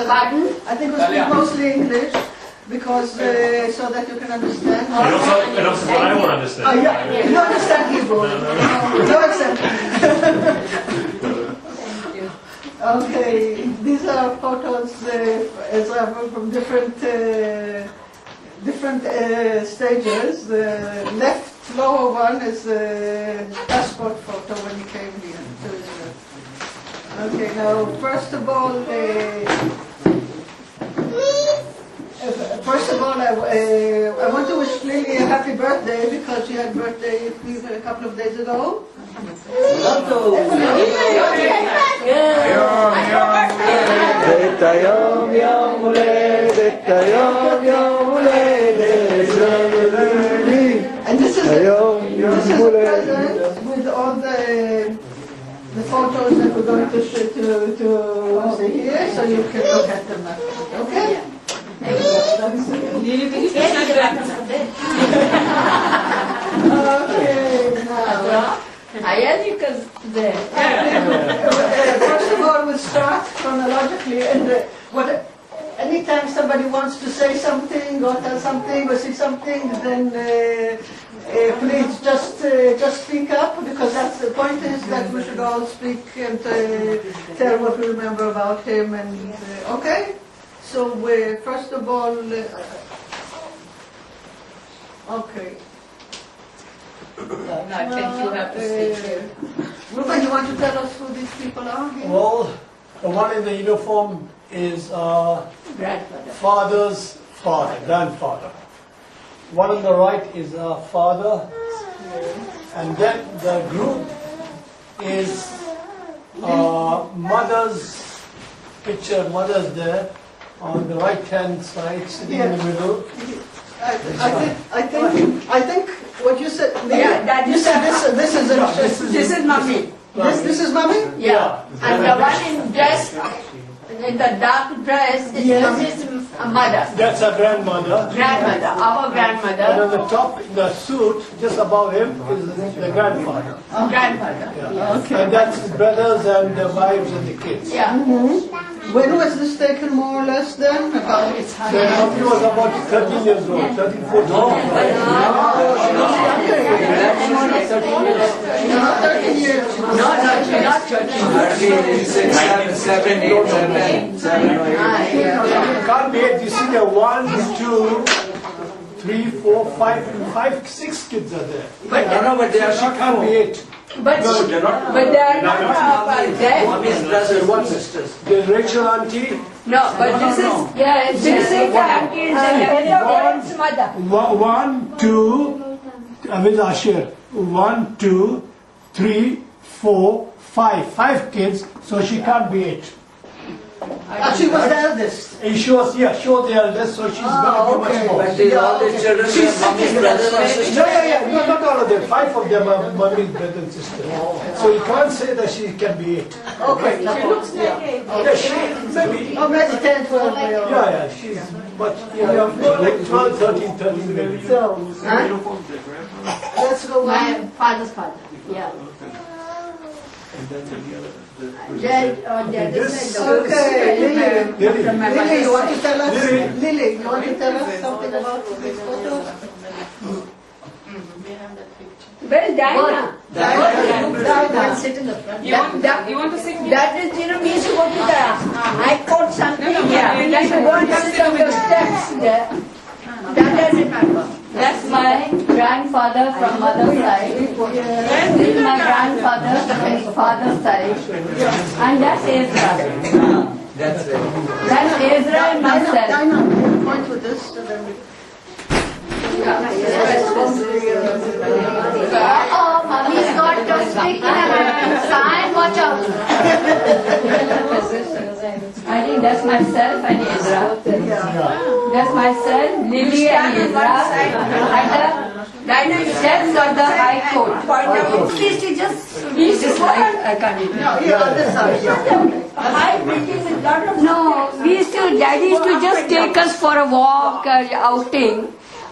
Pardon? I think we speak mostly English because so that you can understand. And also what I won't understand. Yeah. You understand Hebrew. No accent. Okay, these are photos Ezra, from different stages. The left lower one is a passport photo when he came here to Israel. Okay, now first of all, I want to wish Lily a happy birthday because she had birthday a couple of days ago. And this is a present with all the photos that we're going to show to see here, so you can look at them after. Okay? Okay, now. First of all, we'll start chronologically, and anytime somebody wants to say something or tell something or see something, then please just speak up, because that's the point is that we should all speak and tell what we remember about him. And okay, so first of all, okay. No, I think you have to speak. Ruben, you want to tell us who these people are? Well, the one in the uniform is father's father, grandfather. One on the right is father, and then the group is mother's picture. Mother's there on the right hand side, sitting in the middle. I think what you said. Yeah, you said this is mommy. This is mommy. Yeah, and the one in dress, in the dark dress, this is mother. That's our grandmother. Grandmother, our grandmother. And on the top, the suit, just above him, is the grandfather. Grandfather. Yeah. Okay. And that's the brothers and the wives and the kids. Yeah. When was this taken, more or less, then? About Then he was about 13 years old, 13, 14. No, 13 years. Not 13. 6, 7, 8, 7, 8. Can't be 8. You see the 1, 2, 3, 4, 5, 6 kids are there. But they are She can't be 8. But they are not there. Mommy's brothers, one sisters. There's Rachel auntie. No, but this is the auntie and the mother. 1, 2, with Ashir. 1, 2, 3, 4, 5. 5 kids, so she can't be 8. She was the eldest. She was the eldest, so she's going to be much more. But these all the children are mommy's brothers and sisters. No, not all of them. 5 of them are mommy's brothers and sisters. So you can't say that she can be 8. Okay. She looks like it. Yeah, she maybe. Oh, maybe 10, 12. Yeah, she's, but like 12, 13 maybe. So, let's go My on. father's father. Yeah. Okay, Lily, you want to tell us? Lily, you want to tell us something about these photos? Well, Diana. Sit in the front. You want to sit? That is, we used to go to the High Court something. Yeah, we used to go and sit on the steps there. That I remember. That's my grandfather from mother's side. This is my grandfather from his father's side. And that's Ezra. That's right. That's Ezra and myself. Diana, point with this so then we... Oh, mommy's got to speak in a sign. Watch out. I think that's myself and Ezra. That's myself, Lily and Ezra. At the steps of the High Court. Please, we used to go I can't even. No, here on this side. No, Daddy used to just take us for a walk, outing.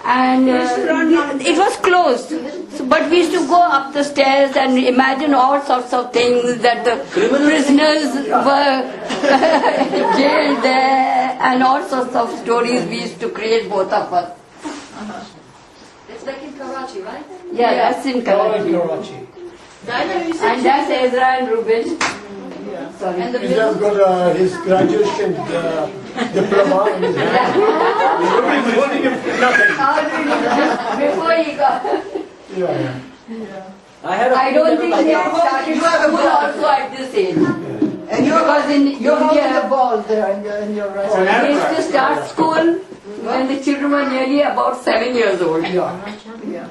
And it was closed. So, but we used to go up the stairs and imagine all sorts of things that the prisoners were jailed there, and all sorts of stories we used to create, both of us. It's like in Karachi, right? Yeah, that's in Karachi. And that's Ezra and Reuben. Sorry. And the He's just got his graduation diploma in his hand. He's holding him nothing. Before he got... Yeah. I don't think they had started school also at this age. And Because in you're holding India, the ball there in your right hand. they used to start school when the children were nearly about 7 years old. Yeah.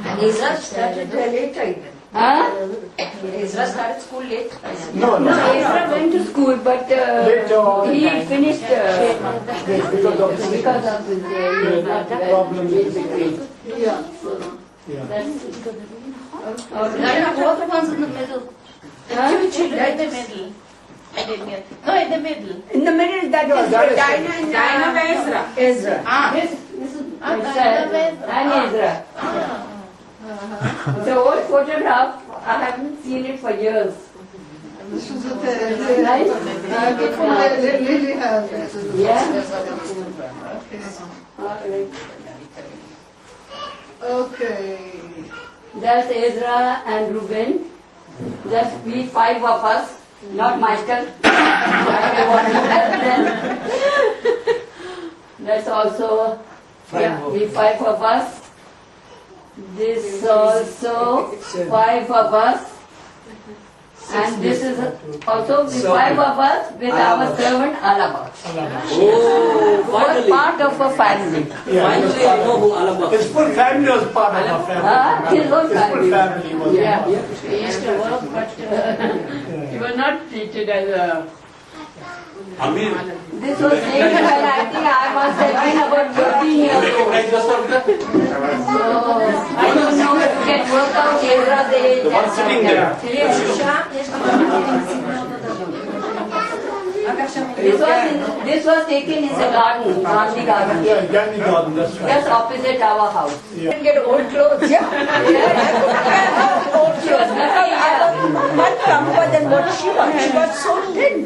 And Ezra started later even. Huh? Ezra started school late. No. No, Ezra went to school, but Later on. he finished Because of the because of his problem with the degree. Yeah. Yeah. Diana, both the ones in the middle. Huh? Right in the middle. I didn't get. No, in the middle. In the middle, that was that is Dinah and Ezra. Ezra. This is Dinah and Ezra. The old photograph, I haven't seen it for years. This is the Nice. Lily has this. Yeah. Okay. That's Ezra and Reuben. That's we 5 of us, not Michael. That's also, yeah, we 5 of us. This also 5 of us. And this is also the 5 of us with our servant Alaba. Oh, Was finally. part of a family. Finally, I know who Alaba His is. full family was part of our family. His whole His full family. family was Yeah. part. We used to work, but You were not treated as a... Amir, This was taken when I think I must have been about 13 years old. recognize yourself there? So, I don't know if you can work out Ezra's age. The one sitting there. This was taken in the garden, Gandhi garden. Yeah, Gandhi Garden, that's right. Just opposite our house. Yeah. You can get old clothes. Yeah. Old clothes. Much tougher than what she was. She was so thin.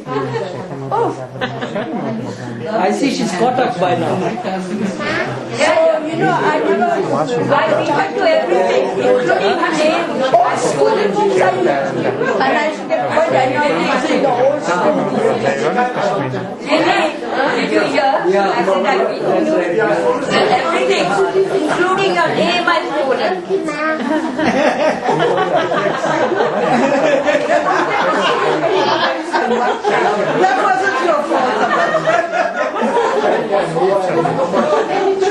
I see she's caught up by now. So, you know, I never. I refer to everything, including her name. Old school books I used. And I should get quite annoyed in the old school books. Really? Did you hear? Yeah. I said I read That's right. Well, everything, including your name, I stolen. That wasn't your fault.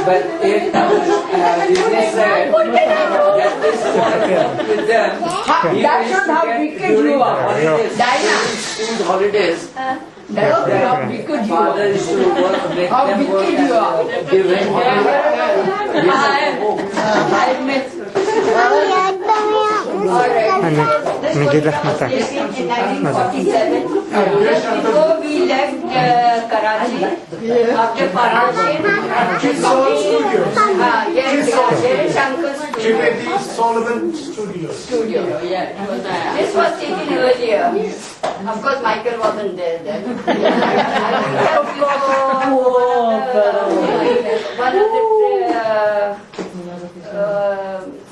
But if they said that this was with them, That shows how wicked you are. School holidays. That shows how wicked you Father are. is to work, make How them work, wicked you are. and give him holiday. I met. نجيب رحمتك In 1947, just before we left Karachi, after Karachi, yes, Shankar's She made the Solomon Studios. studio. This was taken earlier. Of course, Michael wasn't there then. One of the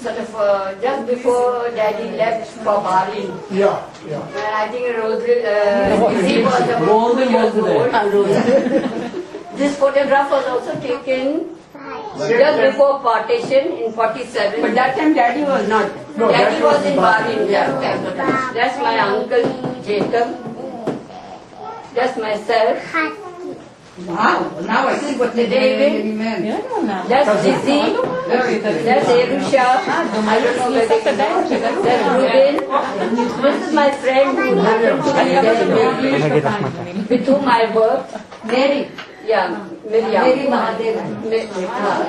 sort of just before Daddy left for Bahrain. Yeah. And I think he was about 2 years old. This photograph was also taken just before partition in 47. But that time Daddy was not. No, Daddy Daddy was was in not. Bahrain. That's my uncle Jacob. That's myself. wow, now I see what The David. That's Dizzy. That's Erusha. I don't know whether you know. That's Ruben. This is my friend who happened to be there, نجيب رحمتك with whom I worked. Mary. Yeah, Miriam. Mary Mahadev.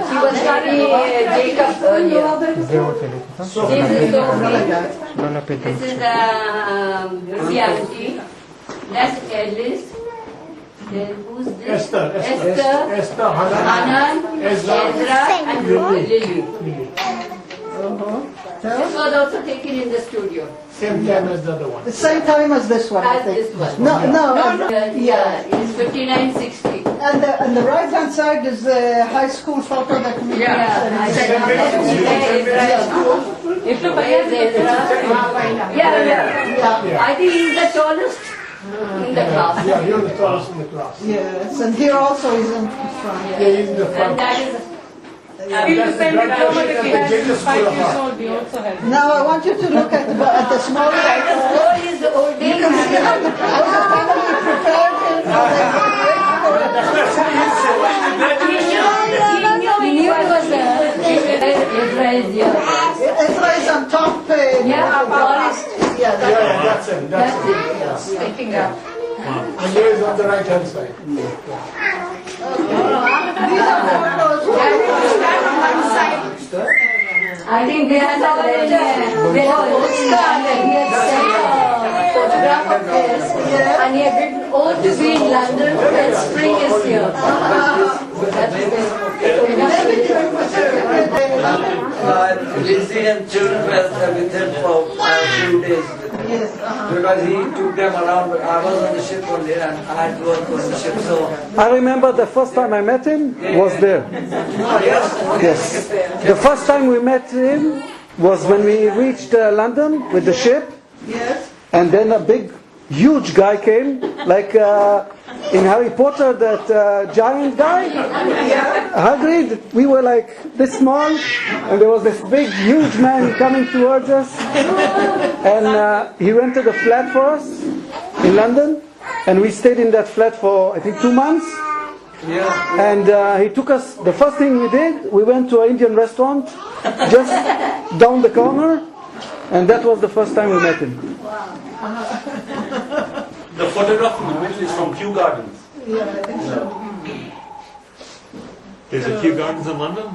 She was studying Jacob earlier. This is Sophie. Lola Pedro This is Ruby Auntie. That's Ellis. Then who's this? Esther, Hanan, Anand, Ezra, Ezra, and Lily. This was also taken in the studio. Same time as the other one. The same time as this one, I As think. this one. No, no. Yeah, it's 5960. And the right-hand side is the high school photo that we Yeah. Yeah. I think he's the tallest in the class. Yeah, you're the tallest in the class. Yes, and here also is in front. Yeah, he's in the And front. that is That's the graduation of the greatest school of art. Now I want you to look at the small photo. all is the old You can see how the family prepared him. he knew I was Ezra is here. Ezra is on top. Yeah, tallest. Yeah, Yeah, that's him. That's him. That's it. Sticking up. And here is on the right hand side. these are photos. I think they had all in they have postcard and he had sent a photograph of this and he had written, oh, to be in London when spring is here. Lizzie and children were with him for a few days. Yes, Because he took them around, but I was on the ship one day and I had to work on the ship, so... I remember the first time I met him was there. Yes. The first time we met him was when we reached London with the ship, yes. and then a big, huge guy came, like in Harry Potter, that giant guy. Hagrid. We were like this small, and there was this big, huge man coming towards us, and he rented a flat for us in London, and we stayed in that flat for I think 2 months. Yeah. And he took us, the first thing we did, we went to an Indian restaurant just down the corner, and that was the first time we met him. The photograph is from Kew Gardens. Yeah, I think so. There's a Kew Gardens in London?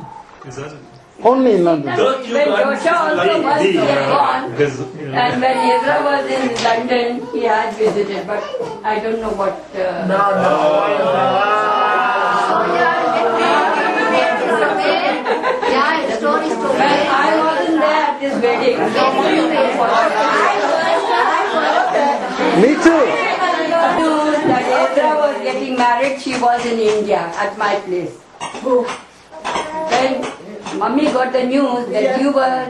Is that it? Only in London. The Kew When Gardens Joshua also must is be gone. there's, And when Ezra was in London, he had visited, but I don't know what... Yeah, the story is so Well, I wasn't there at this wedding. Me too. That Ezra was getting married, she was in India at my place. When Mummy got the news that you were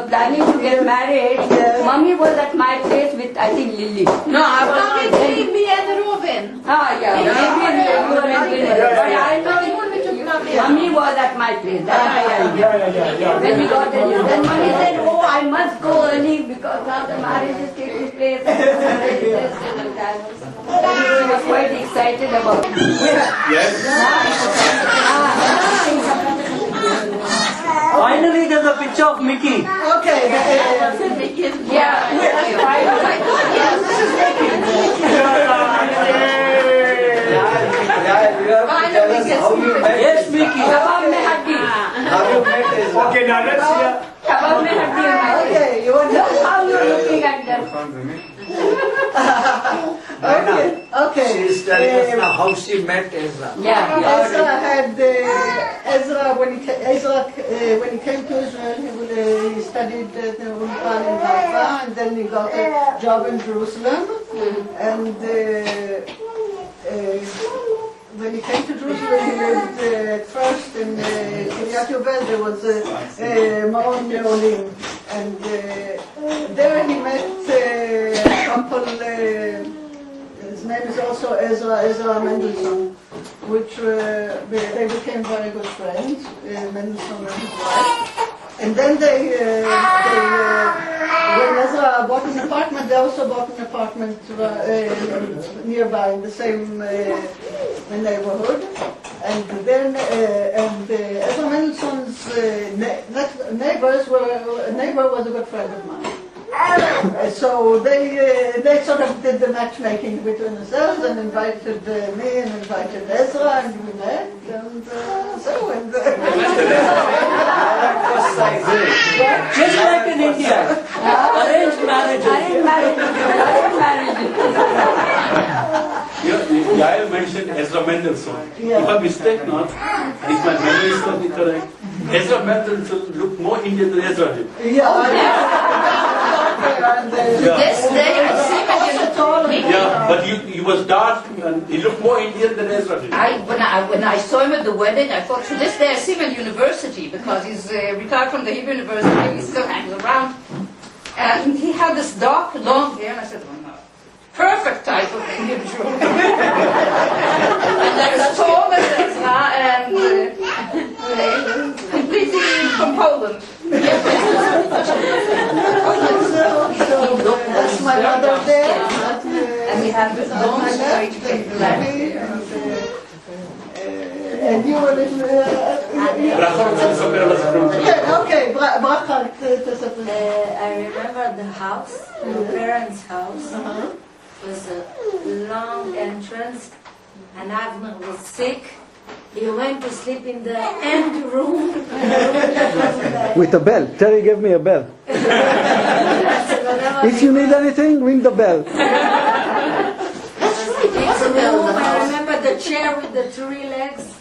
planning to get married, Mummy was at my place with I think Lily. No, I was not. Me and Robin. Ah, yeah. Maybe you were in Lily. But I know Mummy was at my place. That I know. When we got the news, then Mummy said, oh, I must go early because now the marriage is taking place. She was quite excited about it. yes. Finally, there's a picture of Mickey. Okay. Yeah. Yes, Mickey. Kebab mein haddi. Have you met Ezra? Okay, now let's see. Kebab mein haddi hai. Okay, you want to... Look how you're looking at them. Okay. She is telling us now how she met Ezra. Yeah. Ezra had when he came to Israel, he studied the Untitled in Haifa, and then he got a job in Jerusalem. And when he came to Jerusalem, he lived at first in Kiryat Yovel. There was a Ma'on Neolim, and there he met a couple. His name is also Ezra Mendelssohn, which they became very good friends, Mendelssohn and his wife. And then when Ezra bought an apartment, they also bought an apartment nearby in the same neighborhood. And then Ezra Mendelssohn's neighbor was a good friend of mine. So they sort of did the matchmaking between themselves and invited me and invited Ezra, and we met, and Just like in India. Arranged marriage. Yael mentioned Ezra Mendelssohn. If I mistake not, if my memory is not correct, Ezra made them to look more Indian than Ezra did. This day was Yeah, but he was dark and he looked more Indian than Ezra did. When I saw him at the wedding, I thought, to this day I see him at university because he's retired from the Hebrew University. He still hangs around. And he had this dark, long hair, and I said, oh no, perfect type of Indian Jew. And like as tall as Ezra and completely from Poland. That's my mother there. And we have this long straight black hair. And you were in... Okay, Bracha. I remember the house, my parents' house. Was a long entrance, and Avner was sick. He went to sleep in the end room. With a bell. Terry gave me a bell. If you need anything, ring the bell. I remember the chair with the 3 legs.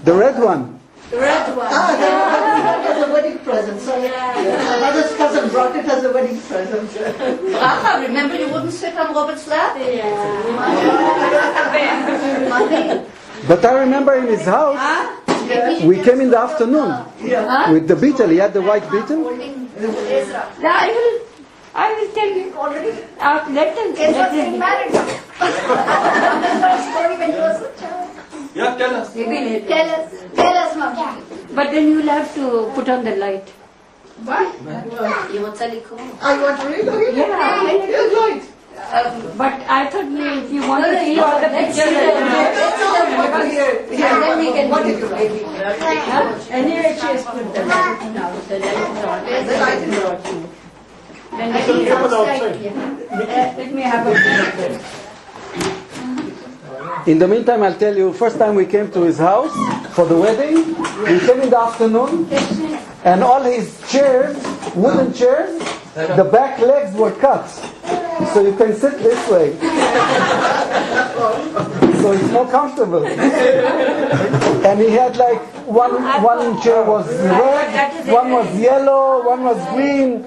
The red one. The red one. As a wedding present. So my mother's cousin brought it as a wedding present. Bracha, remember you wouldn't sit on Robert's lap? But I remember in his house, we came in the afternoon with the beetle. He had the white beetle. I will tell you already. Let them married. Yeah, tell us. Tell us, Mom. But then you'll have to put on the light. What? You want to I want to read it? Yeah. Yes, right. But I thought if you want to see all the pictures, then we can put it baby. Anyway, she has put the light now. The light is on. then we can let me have a picture. In the meantime, I'll tell you, first time we came to his house for the wedding, we came in the afternoon, and all his chairs, wooden chairs, the back legs were cut. So you can sit this way. So it's more comfortable. And he had like one chair was red, one was yellow, one was green.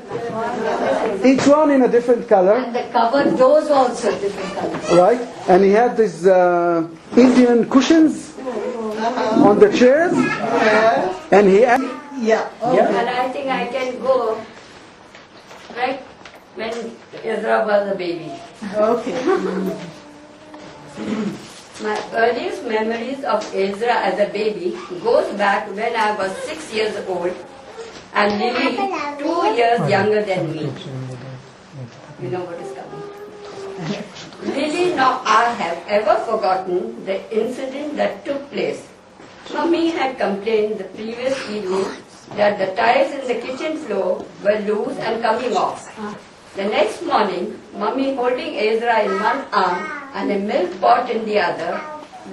Each one in a different color. And the covered doors also different colors. Right? And he had these Indian cushions on the chairs. And he had... And I think I can go, right, when Ezra was a baby. Okay. My earliest memories of Ezra as a baby goes back when I was 6 years old and Lily 2 years younger than me. You know what is coming. Lily nor I have ever forgotten the incident that took place. Mummy had complained the previous evening that the tiles in the kitchen floor were loose and coming off. The next morning, Mummy, holding Ezra in one arm and a milk pot in the other,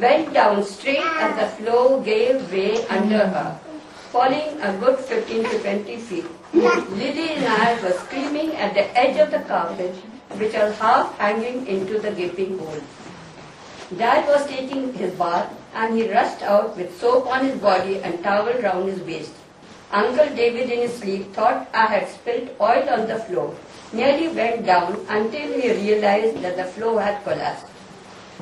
went down straight as the floor gave way under her, falling a good 15 to 20 feet. Lily and I were screaming at the edge of the carpet, which was half hanging into the gaping hole. Dad was taking his bath, and he rushed out with soap on his body and towel round his waist. Uncle David in his sleep thought I had spilled oil on the floor, nearly went down until he realized that the floor had collapsed.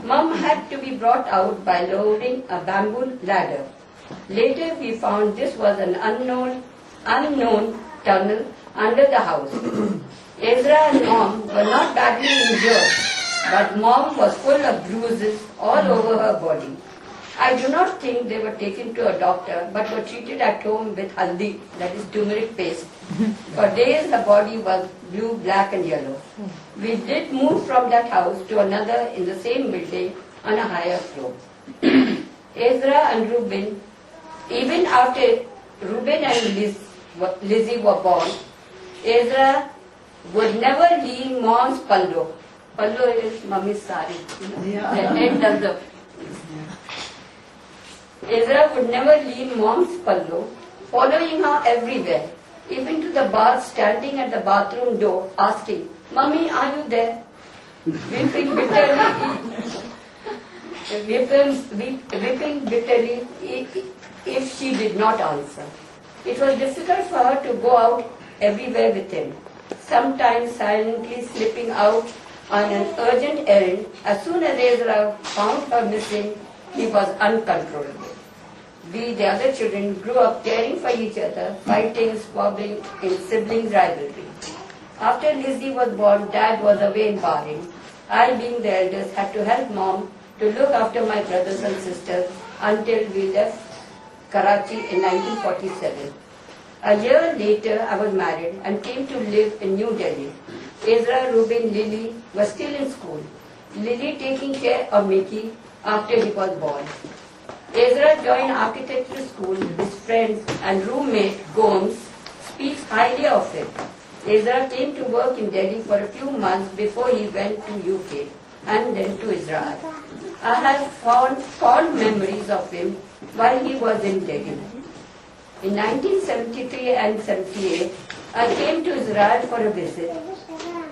Mum had to be brought out by lowering a bamboo ladder. Later we found this was an unknown tunnel under the house. Ezra and Mom were not badly injured, but Mom was full of bruises all over her body. I do not think they were taken to a doctor, but were treated at home with haldi, that is turmeric paste. For days the body was blue, black and yellow. We did move from that house to another in the same building on a higher floor. Ezra and Reuben, even after Reuben and Lizzie were born, Ezra would never leave Mom's pallo. Pallo is Mummy's sari, the end of the... Ezra would never leave Mom's pallo, following her everywhere, even to the bath, standing at the bathroom door, asking, "Mummy, are you there?" Weeping bitterly, if she did not answer. It was difficult for her to go out everywhere with him, sometimes silently slipping out on an urgent errand. As soon as Ezra found her missing, he was uncontrollable. We, the other children, grew up caring for each other, fighting, squabbling in siblings' rivalry. After Lizzie was born, Dad was away in Bahrain. I, being the eldest, had to help Mom to look after my brothers and sisters until we left Karachi in 1947. A year later, I was married and came to live in New Delhi. Ezra, Ruben, Lily were still in school. Lily taking care of Mickey after he was born. Ezra joined architecture school. His friends and roommate Gomes speaks highly of him. Ezra came to work in Delhi for a few months before he went to UK and then to Israel. I have fond memories of him while he was in Delhi. In 1973 and 78, I came to Israel for a visit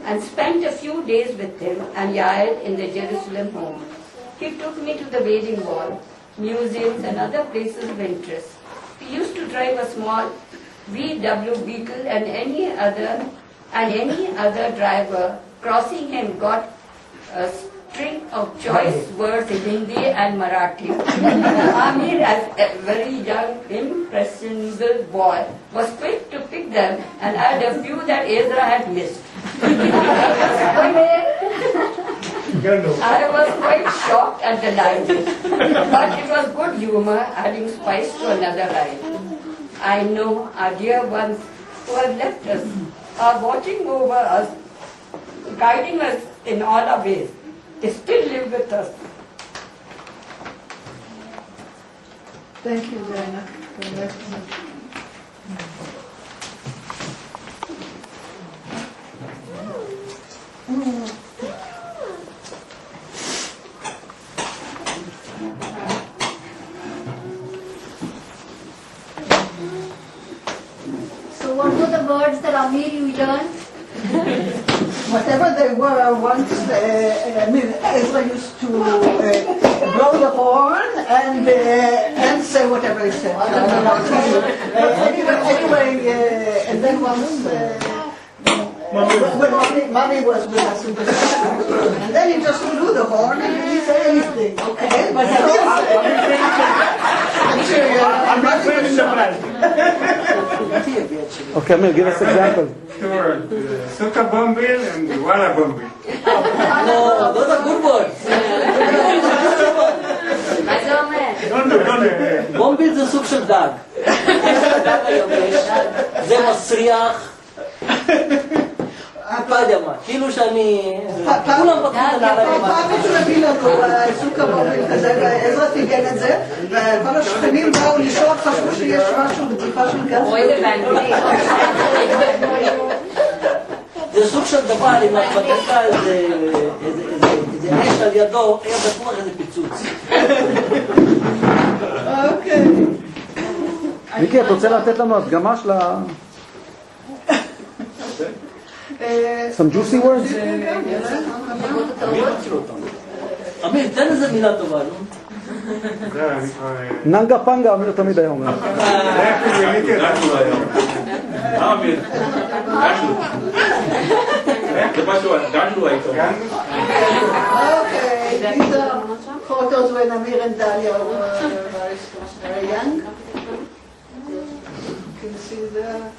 and spent a few days with him and Yael in the Jerusalem home. He took me to the Wailing Wall, museums and other places of interest. He used to drive a small VW Beetle and any other driver crossing him got a string of choice words in Hindi and Marathi. Amir, as a very young, impressionable boy, was quick to pick them and add a few that Ezra had missed. I was quite shocked at the language, but it was good humor, adding spice to another line. I know our dear ones who have left us are watching over us, guiding us in all our ways. They still live with us. Thank you, Diana. So what were the words that Amir you learned? Whatever they were, once Ezra used to blow the horn and say whatever he said. Anyway, and then once when Mommy was with us in the school, and then he just blew the horn and he didn't say anything. Okay, but he did say. I'm not very surprised. Okay, Amir, give us an example. Sure. Suka Bombil and Wala Bombil. No, those are good words. בומביל זה סוג של דג. דג היבש, זה מסריח. לא יודע מה, כאילו שאני... כולם פתחו את הנעליים. פעם מישהו הביא לנו סוכה בומביל כזה, ועזרא תיגן את זה, וכל השכנים באו לשאול, חשבו שיש משהו בצריפה של גז. זה סוג של דבר, אם את פתחה איזה אש על ידו, היה בטוח איזה פיצוץ. אוקיי. מיקי, את רוצה לתת לנו הדגמה של ה... Some juicy words? אמיר, תן איזה מילה טובה, נו. ננגה פנגה, אמיר תמיד היה אומר. Amir, Okay, these are photos when Amir and Dalia were very young. You can see there.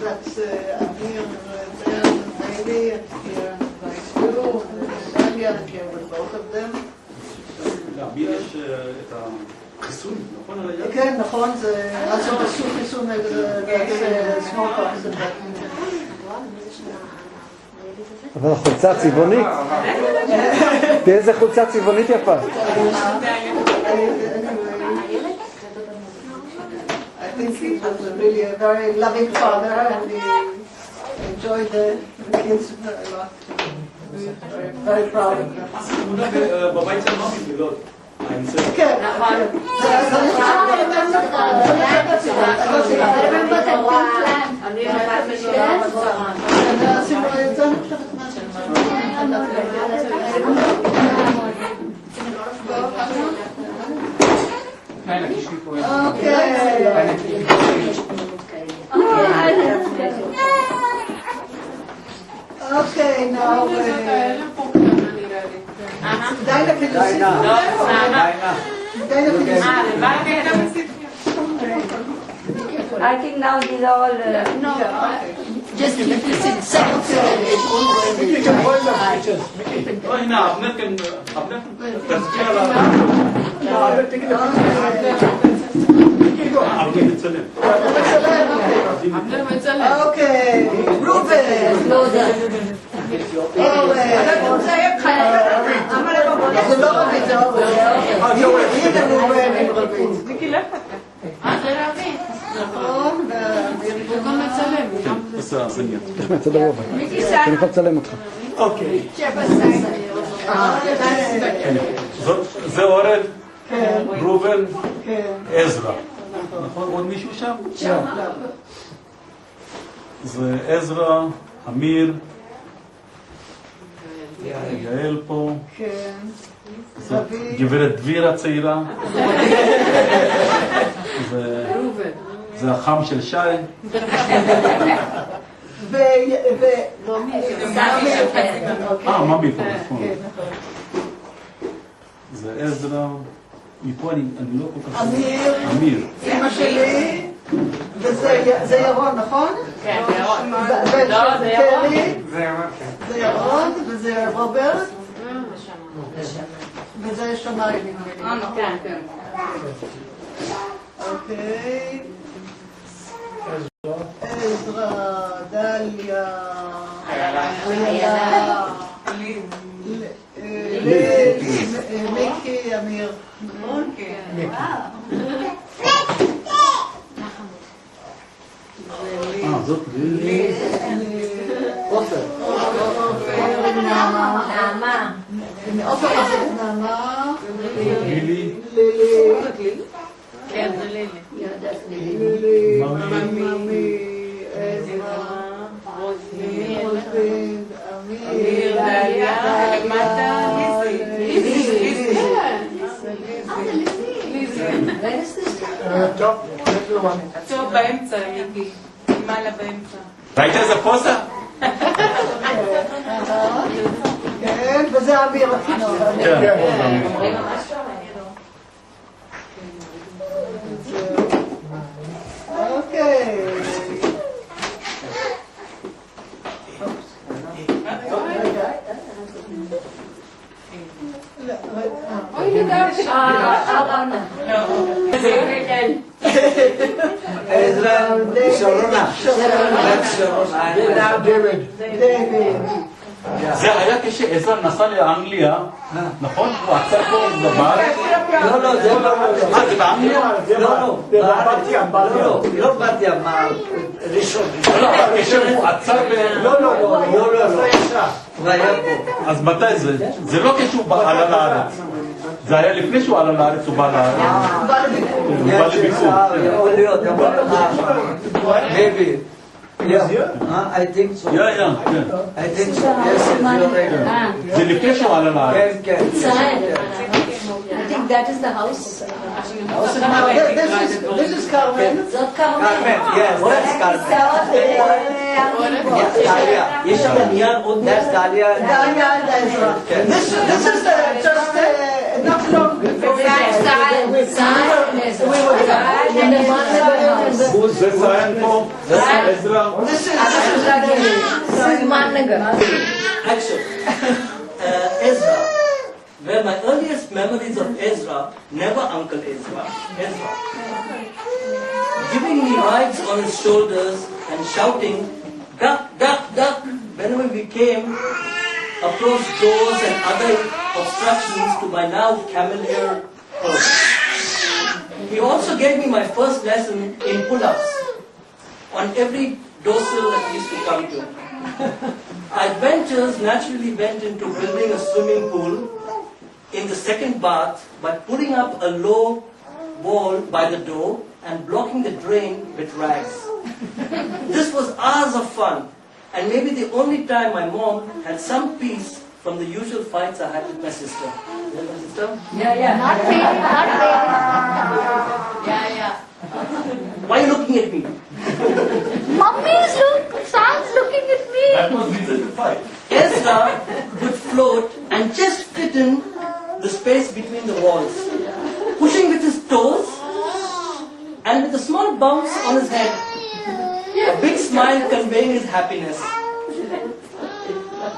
That's Amir there, maybe, and here nice too, and Dalia, and here with both of them. לאמיר יש את החיסון, נכון על היד? כן, נכון, זה לעשות חיסון נגד smallpox. אבל החולצה הצבעונית. תראה איזה חולצה צבעונית יפה. I think he was really a very loving father and he enjoyed the kids very lot. We're very proud of them. בבית של מאמי גדול. כן, I remember that Okay, now, Dinah, can you sit? Dinah, can you sit? I think now these are all... Just keep this in seconds. Mickey can hold the pictures. Mickey. Oh, هنا أبنر كان أبنر تسجيل No, I'm not taking the pictures. Mickey, go. أبنر بتسلم. Okay, Reuben. זה לא רבית, זה אורן. הנה רובן עם רבית. מיקי לך? נכון, הוא גם מצלם. איך מהצד הרובע? אני יכול לצלם אותך. אוקיי. זה אורן, ראובן, עזרא. נכון? עוד מישהו שם? זה עזרא, אמיר, יעל פה. גברת דביר הצעירה. זה החם של שי. ממי פה, נכון. זה עזרא. מפה אני לא כל כך... אמיר. אמא שלי. וזה ירון, נכון? כן, זה ירון. זה ירון. זה ירון, וזה רוברט. וזה שמאי. כן, כן. אוקיי. עזרא, דליה, מיקי, אמיר. זאת לילי. עופר. נעמה. עופר זה נעמה. לילי. כן, זה לילי. לילי. ממי. עזרא. רוסלינד. אמיר. דליה. למטה. ליזי. טוב, באמצע, מיקי. למעלה באמצע. ראית איזה פוסה? כן, וזה אמיר התינוק. אוקיי. עזרא, שרונה. דיוויד. זה היה כשעזרא נסע לאנגליה, נכון? הוא עצר פה בארץ? לא, זה לא. זה באנגליה? לא, לא בת ים, ראשון. כשהוא עצר לא, הוא היה פה. אז מתי זה? זה לא כשהוא עלה לארץ. זה היה לפני שהוא עלה לארץ, הוא בא לארץ. הוא בא לביקור. יכול להיות, maybe. I think so. I think so. Yes, זה לפני שהוא עלה לארץ. כן. I think that is the house. This is Carmen. זאת קרמל. Yes, that's Carmen. דליה. יש שם נייר עוד that's דליה. דליה and Ezra. This is just not long before we זה סיין פה, זה עזרא. Actually, Ezra. Where my earliest memories of Ezra, never Uncle Ezra, Ezra. Giving me rides on his shoulders and shouting, duck, duck, duck, whenever we came across doors and other obstructions to my now familiar home. He also gave me my first lesson in pull-ups on every dorsal that we used to come to. Adventures naturally went into building a swimming pool in the second bath by putting up a low wall by the door and blocking the drain with rags. This was hours of fun and maybe the only time my mom had some peace from the usual fights I had with my sister. Yeah, my sister? Not really, not really. Why are you looking at me? Son's looking at me. That was reason to fight. Ezra would float and just fit in the space between the walls, pushing with his toes and with a small bounce on his head, a big smile conveying his happiness.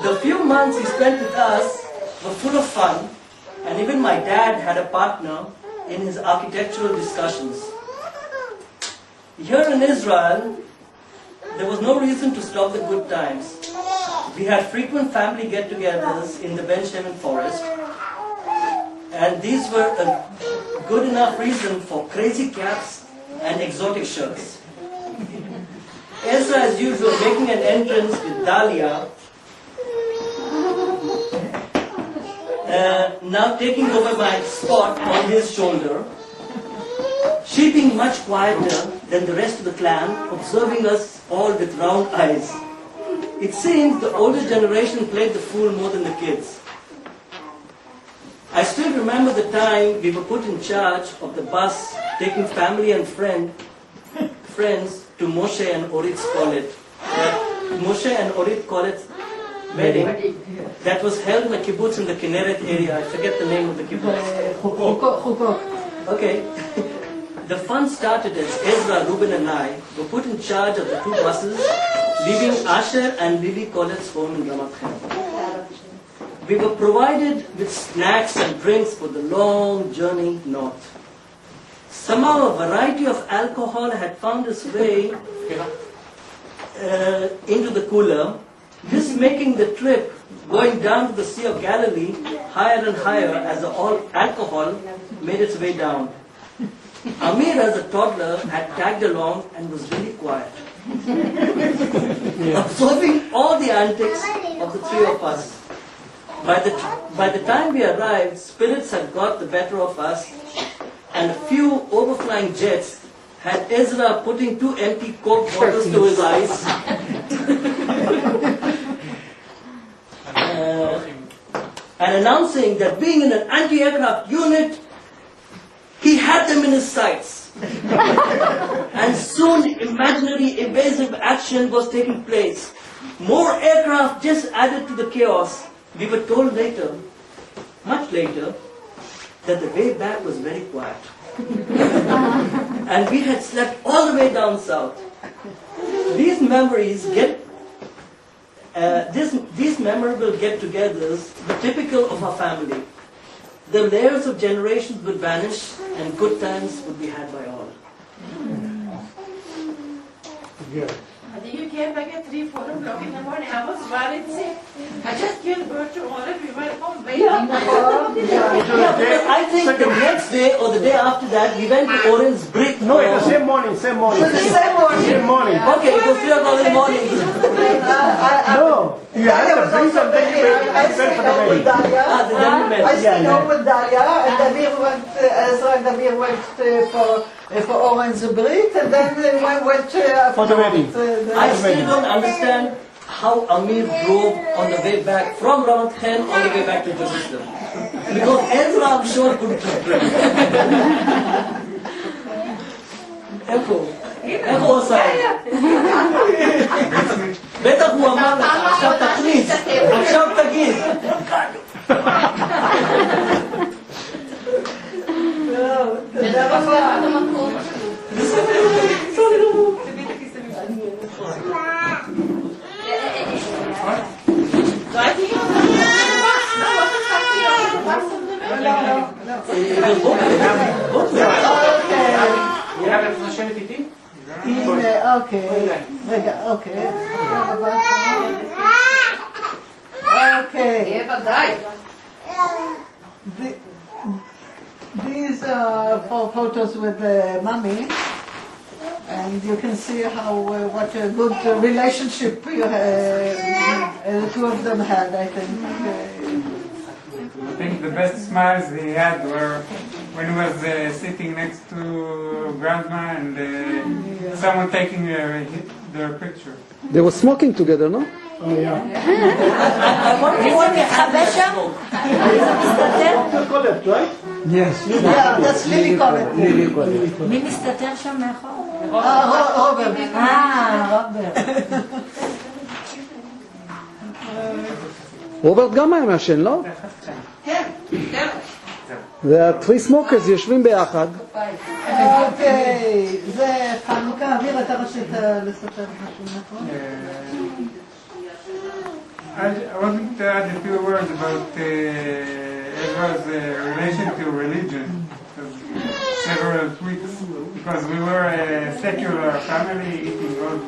The few months he spent with us were full of fun, and even my dad had a partner in his architectural discussions. Here in Israel, there was no reason to stop the good times. We had frequent family get-togethers in the Ben Shemen forest, and these were a good enough reason for crazy caps and exotic shirts. Ezra, as usual, making an entrance with Dalia, now taking over my spot on his shoulder, she being much quieter than the rest of the clan, observing us all with round eyes. It seems the older generation played the fool more than the kids. I still remember the time we were put in charge of the bus taking family and friends to Moshe and Orit's Kolet. Moshe and Orit Kolet's wedding that was held in a kibbutz in the Kinneret area. I forget the name of the kibbutz. Okay. The fun started as Ezra, Reuben and I were put in charge of the two buses leaving Asher and Lily Kolet's home in Ramat Gan. We were provided with snacks and drinks for the long journey north. Somehow a variety of alcohol had found its way into the cooler, this making the trip going down to the Sea of Galilee higher and higher as the alcohol made its way down. Amir, as a toddler, had tagged along and was really quiet, observing all the antics of the three of us. By the time we arrived, spirits had got the better of us, and a few overflying jets had Ezra putting 2 empty Coke bottles to his eyes and announcing that being in an anti-aircraft unit, he had them in his sights. And soon imaginary evasive action was taking place. More aircraft just added to the chaos. We were told later, much later, that the way back was very quiet. And we had slept all the way down south. These memories these memorable get-togethers were typical of our family. The layers of generations would vanish and good times would be had by all. Good. You came back at 3, 4 o'clock in the morning. I was worried sick. I just gave birth to all of you. We were home waiting. I think the next day or the day after that, we went to Oren's brick. No, it was same morning, same morning. The same morning. Same morning. Okay, it was 3 o'clock in the morning. No, you had to bring something to went for the wedding. The gentleman. I stayed home with Dalia, and Amir went, Ezra and Amir went for Oren's Brit, and then we went For the wedding. I still don't understand how Amir drove on the way back from Ramat Gan on the way back to Jerusalem. Because Ezra, I'm sure, couldn't have driven. איפה הוא עושה? בטח הוא אמר לך, עכשיו תכניס, עכשיו תגיד. These are photos with mommy, and you can see how what a good relationship you the two of them had, I think. I think the best smiles he had were when he was sitting next to grandma and someone taking their picture. They were smoking together, no? Oh, yeah. מסתתר? Collect, right? Yes. Yeah, that's Lily Collett. Lily Collett. מי מסתתר שם מאחור? רוברט. רוברט. רוברט גם היה מעשן, לא? כן. וה-three smokers יושבים ביחד. אוקיי, זה חנוכה. אמיר, אתה רצית לספר משהו, נכון? I wanted to add a few words about Ezra's relation to religion. Several weeks, because we were a secular family eating all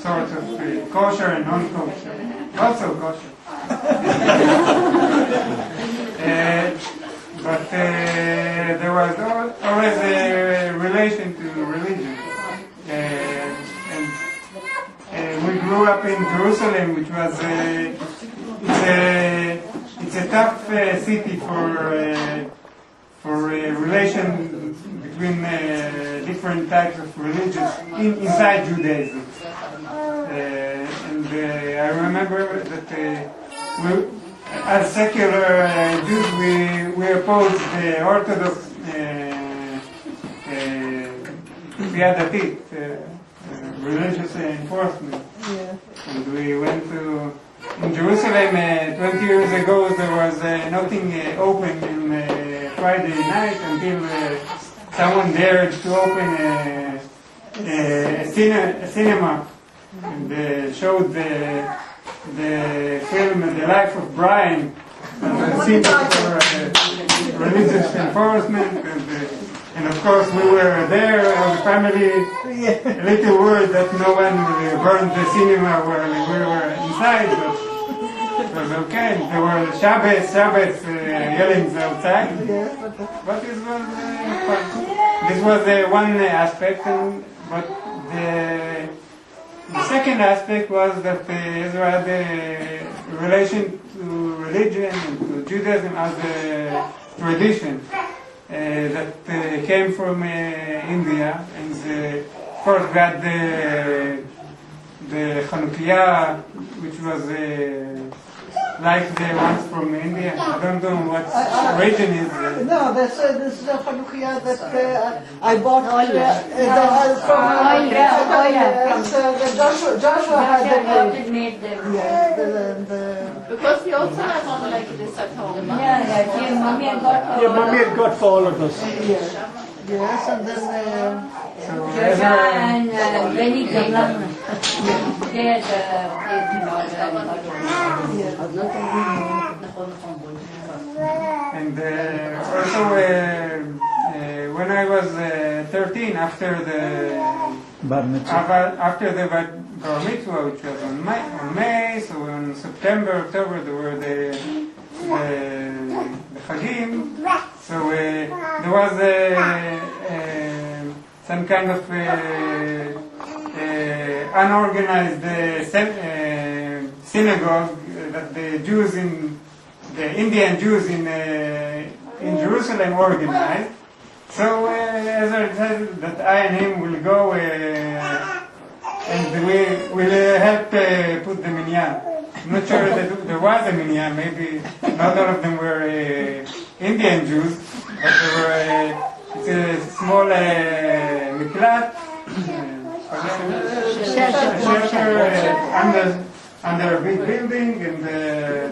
sorts of kosher and non-kosher, also kosher. But there was always a relation to religion. And we grew up in Jerusalem, which was it's a tough city for relation between different types of religions inside Judaism. And I remember that as secular Jews, we opposed the Orthodox Datit, religious enforcement. And we went to in Jerusalem 20 years ago. There was nothing open in Friday night until someone dared to open a cinema and showed the film The Life of Brian. And the scene for religious enforcement, and of course we were there as a family. A little worried that no one burned the cinema while we were inside, but it was okay. There were Shabbos yellings outside, but it was fun. This was one aspect, but the second aspect was that Ezra had a relation to religion and to Judaism as a tradition that came from India. And of course we had the Chanukiah, which was like the ones from India. I don't know what region is. No, this is the Chanukiah that I bought from Joshua had made them. Because we also have one like this at home. Yeah, mommy had got for Mommy had got for all of us. Yes, and then Joshua and Benny development. They had placed in order. And also when I was 13, after the Bar Mitzvah, which was on May, so in September, October, there were the Chagim. So there was some kind of unorganized synagogue that the Indian Jews in Jerusalem organized. So Ezra said that I and him will go and we will help put the minyan. I'm not sure that there was a minyan. Maybe not all of them were Indian Jews, but there were it's a small miklat, shelter under a big building, and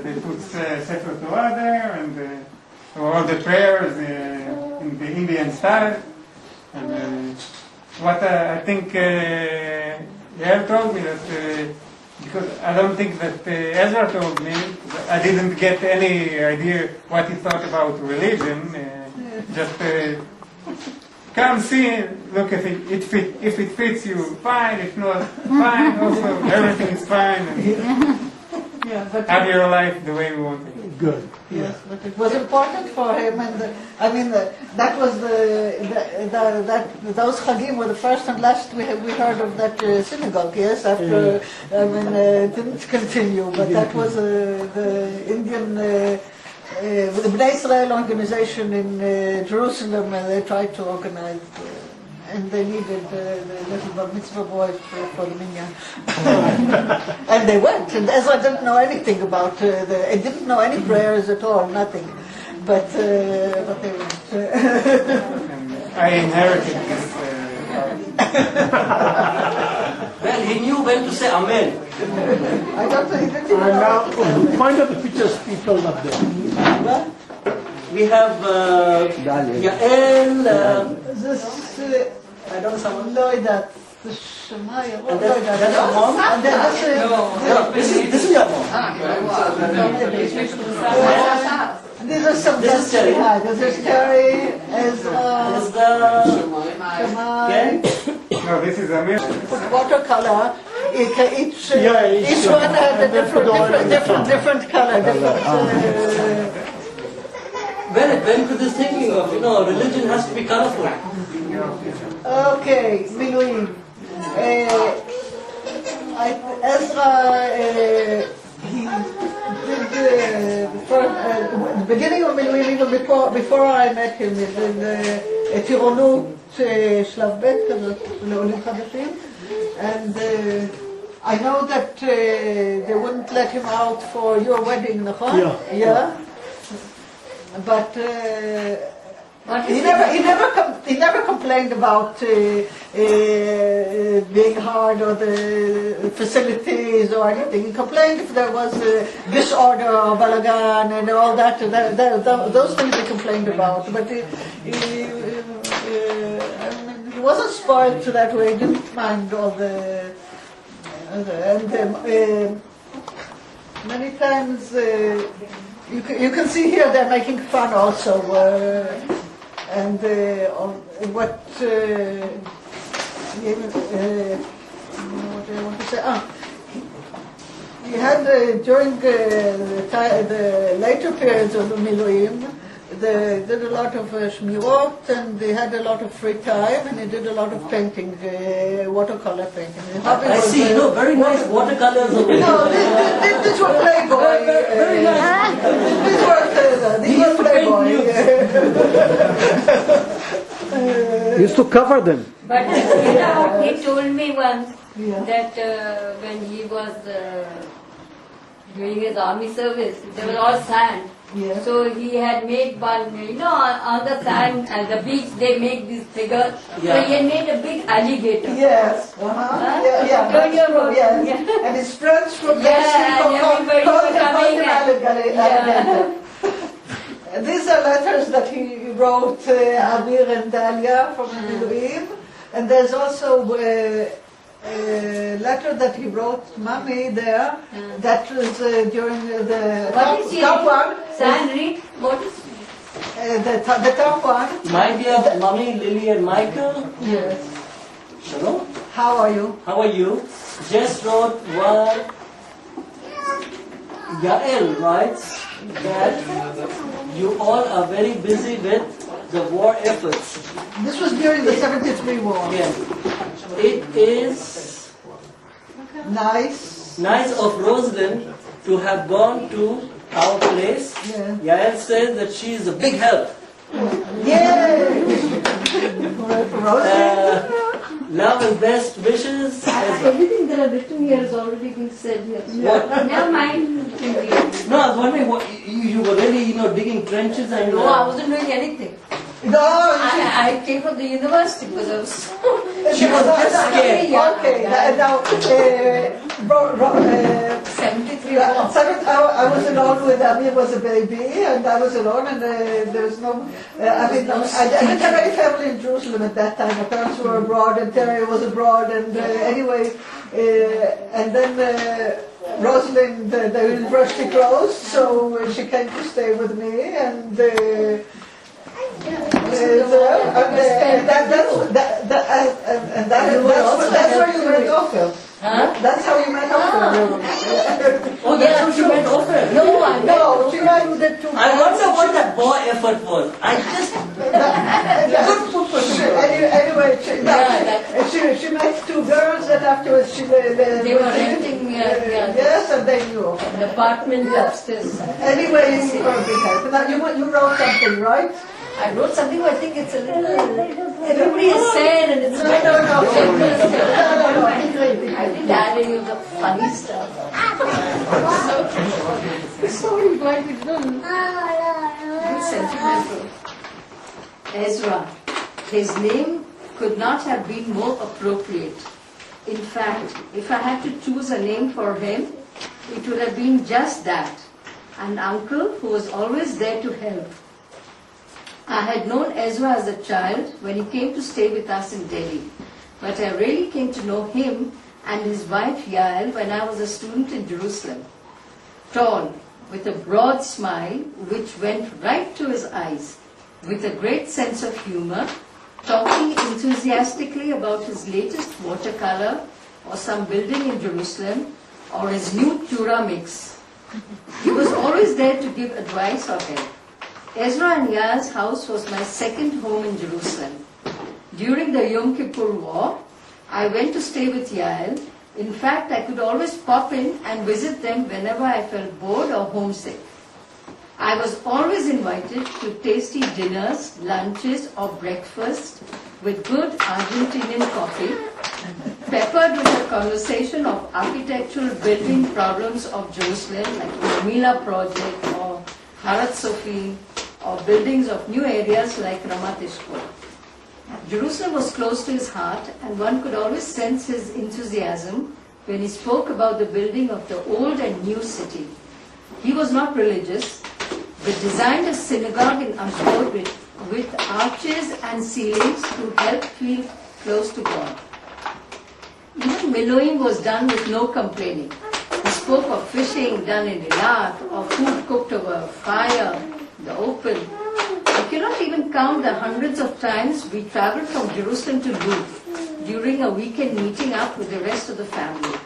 they put Sefer Torah there, and all the prayers in the Indian style. And what I think Yael told me that because I don't think that Ezra told me, I didn't get any idea what he thought about religion. Just come see, look if it fits you, fine. If not, fine. Also, everything is fine. And have your life the way we want it. Good. Yes, but it was important for him, and that was those Chagim were the first and last we heard of that synagogue. Yes, after it didn't continue, but that was the Indian. The Bnei Israel organization in Jerusalem, and they tried to organize and they needed the little Mitzva boys for the minyan. And they went, and Ezra didn't know anything about he didn't know any prayers at all, nothing. But they went. I inherited this. Well, he knew when to say Amen. I don't think he didn't even And now, know. point out the pictures, people up there. We have Yael, This, I don't know someone. Loidat, the Shemaya, And that's your mom? and then this This is your mom. these are some This is guests we Terry. had. This is Terry, Ezra, Ezra, Shemai. Ken. No, this is Amir. Watercolor. Each each one had a different color. When could this thinking of, religion has to be colorful. Okay, Miluim. Ezra, he did the beginning of Miluim, even before I met him, he did טירונות שלב ב' כזאת לעולים חדשים, and I know that they wouldn't let him out for your wedding, נכון? Yeah. But he never complained about being hard or the facilities or anything. He complained if there was disorder or balagan and all that. Those things he complained about. But he wasn't spoiled to that way. He didn't mind all the many times. You can see here they're making fun also, and what I want to say. He had during the later periods of the Miluim, they did a lot of shmirot, and they had a lot of free time, and he did a lot of painting, watercolor painting. I see, very nice watercolors over here. No, these were Playboy. Very nice. These were Playboy. Used to cover them. But he told me once that when he was doing his army service, there was all sand. Yeah. So he had made one, on the sand and the beach they make these figures. Yeah. So he had made a big alligator. Yes. Yes. And his friends from Mexico called him alligator. These are letters that he wrote, Amir and Dalia from Miluim. And there's also a letter that he wrote Mommy there. That was during the top one. Sand read? What is the top one. My dear Mommy, Lily and Michael. Yes. Shalom. How are you? How are you? Just wrote one. Yael writes that you all are very busy with the war efforts. This was during the 73 war. Yes. It is nice of Roselind to have gone to our place. Yeah. Yael says that she is a big help. Yay! Roselind. Love and best wishes. Everything that I've written here has already been said here. Never mind. No, I was wondering what you were really, digging trenches and. No, I wasn't doing anything. No, I came from the university because I was. She was just scared. Okay, now 73 I was alone with Amir was a baby, and I was alone, and there was no. I didn't have any family in Jerusalem at that time. My parents were abroad, and Terry was abroad, and anyway, and then Rosalind, the university closed, so she came to stay with me, and. That's where you met Ophel. That's how you met Ophel. Oh, that's how she met Ophel. No, she met the two. I wonder what that war effort was. I just. Anyway, she met two girls, and afterwards they They were renting yes, and they knew Ophel. an apartment upstairs. Anyway, you were a big help. Now, you wrote something, right? I wrote something where I think it's a little, everybody is sad and it's better. I didn't add any of the funny stuff. Sorry, glad we didn't. Sentimental. Ezra. His name could not have been more appropriate. In fact, if I had to choose a name for him, it would have been just that. An uncle who was always there to help. I had known Ezra as a child when he came to stay with us in Delhi, but I really came to know him and his wife Yael when I was a student in Jerusalem. Tall, with a broad smile which went right to his eyes, with a great sense of humor, talking enthusiastically about his latest watercolor or some building in Jerusalem or his new Tura mix. He was always there to give advice or help. Ezra and Yael's house was my second home in Jerusalem. During the Yom Kippur War, I went to stay with Yael. In fact, I could always pop in and visit them whenever I felt bored or homesick. I was always invited to tasty dinners, lunches or breakfast with good Argentinian coffee, peppered with a conversation of architectural building problems of Jerusalem like the Mila project or Harat Sofi, or buildings of new areas like Ramat Eshkol. Jerusalem was close to his heart and one could always sense his enthusiasm when he spoke about the building of the old and new city. He was not religious, but designed a synagogue in Ashdod with arches and ceilings to help feel close to God. Even Miluim was done with no complaining. He spoke of fishing done in Eilat, or food cooked over fire, the open. I cannot even count the hundreds of times we traveled from Jerusalem to Lod during a weekend meeting up with the rest of the family.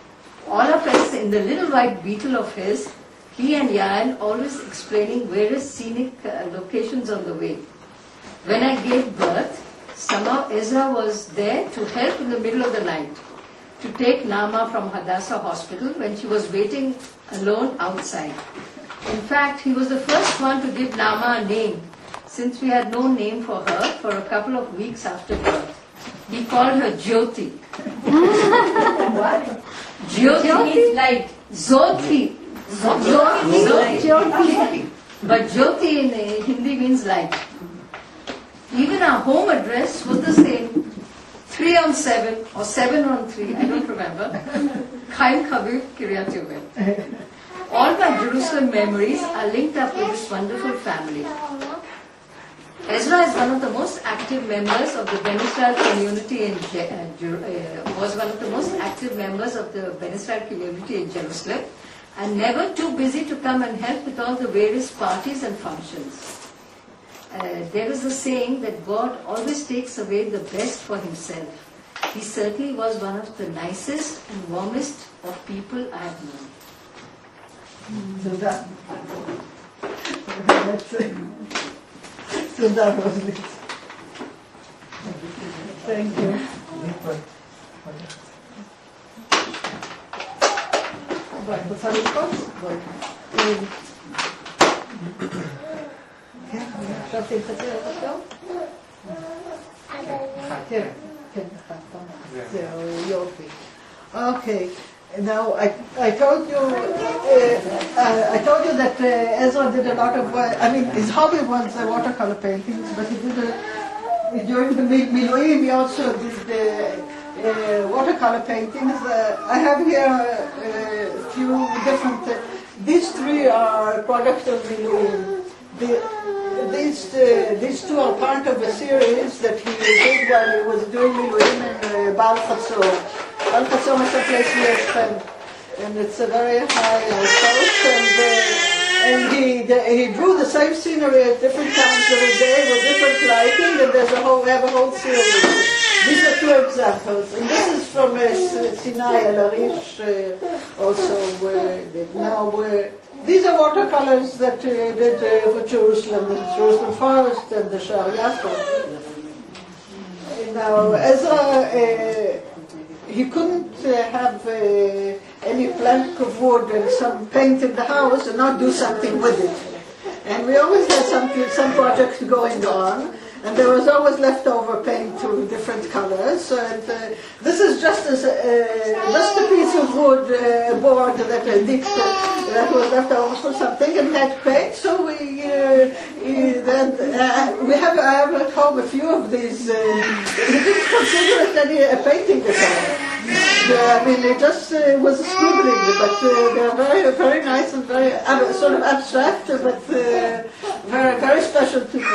All of us in the little white Beetle of his, he and Yael always explaining various scenic locations on the way. When I gave birth, somehow Ezra was there to help in the middle of the night to take Nama from Hadassah Hospital when she was waiting alone outside. In fact, he was the first one to give Nama a name, since we had no name for her for a couple of weeks after birth. He called her Jyoti. What? Jyoti means light. Zoti. Jyoti. But Jyoti in Hindi means light. Even our home address was the same. 3 on 7 or 7 on 3, I don't remember. Chaim Chaviv, Kiryat Yovel. All my Jerusalem memories are linked up with this wonderful family. Ezra is one of the most active members of the Ben Israel community in Jerusalem, and never too busy to come and help with all the various parties and functions. There is a saying that God always takes away the best for himself. He certainly was one of the nicest and warmest of people I have known. So that's it. So that was it. Thank you. Okay. Now I told you that Ezra did a lot of work. I mean, his hobby was watercolor paintings, but he did during the Miluim he also did watercolor paintings. I have here a few different. These three are products of Miluim. These two are part of a series that he did while he was doing Miluim in Baal Chatzor. Baal Chatzor is a place we have spent, and it's a very high house, and he drew the same scenery at different times of the day with different lighting, and we have a whole series. These are two examples, and this is from Sinai El Arish, also these are watercolors that he did for Jerusalem, the Jerusalem Forest and the Shar Yaakov. Now, Ezra, he couldn't have any plank of wood and some paint in the house and not do something with it. And we always had some project going on, and there was always leftover paint to different colors. And this is just a piece of wood board that was left over for something and had paint. So I have at home a few of these. You didn't consider it a painting at all. I mean, it just was scribbling, but they're very, very nice and very sort of abstract, but very, very special to me. I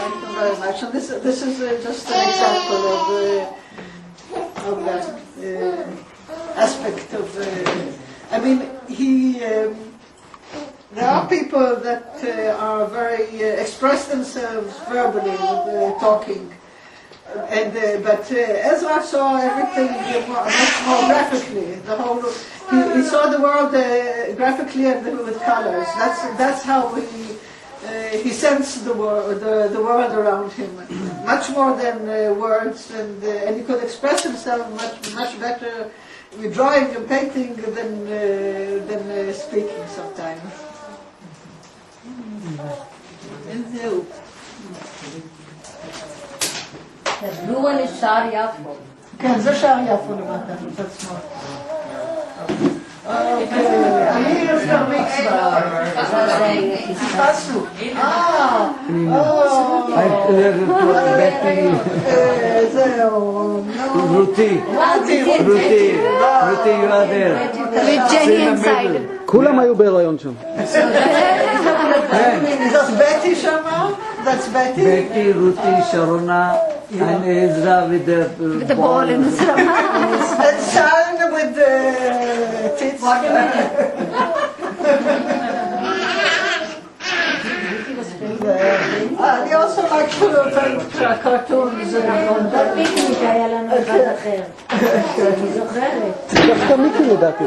like them very much. And this is just an example of that aspect of. I mean, there are people that are very express themselves verbally with talking. But Ezra saw everything much more graphically. He saw the world graphically and with colors. That's how he sensed the world around him, much more than words, and he could express himself much better with drawing and painting than speaking sometimes. The blue one is Shar Yafo. כן, זה שער יפו למטה, מצד שמאל. אמיר בר מצווה. פספסנו. זהו. רותי. כולם היו בהיריון שם. זאת בטי שמה? That's Betty. Betty, Ruti, Sharona, and Ezra with the ball in the stomach. And Sion with the tits. אני also like to paint cartoons. בפיקניק היה לנו אחד אחר. אני זוכרת. דווקא מיקי לדעתי.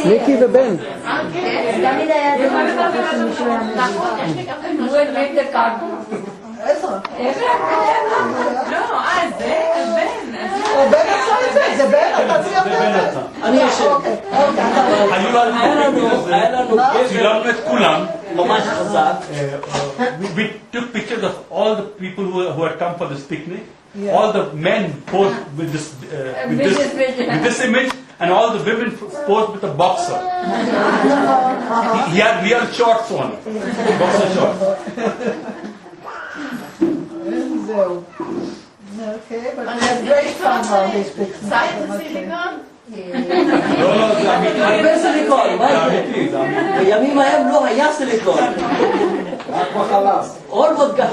מיקי ובן. תמיד היה זה משהו שמישהו היה מביא. הוא הביא את הקרטון. עזרא. לא, זה בן. בן עשה את זה, זה בן, אתה ציינת את זה. אני יושב. צילמנו את כולם. ממש חזק. We took pictures of all the people who had come for this picnic. All the men posed with this image, and all the women posed with a boxer. He had real shorts on, boxer shorts. Okay, but we had great fun on these pictures. לא, זה אמיתי. הרבה סיליקון, מה זה? בימים ההם לא היה סיליקון. רק בחלב. עוד וודקה,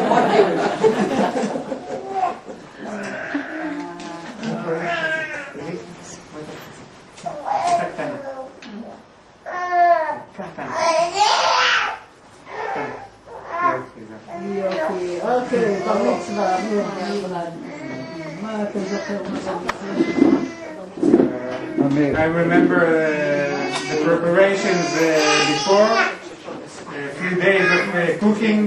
אוקיי, בר מצווה. מה אתה זוכר? I remember the preparations before, a few days of cooking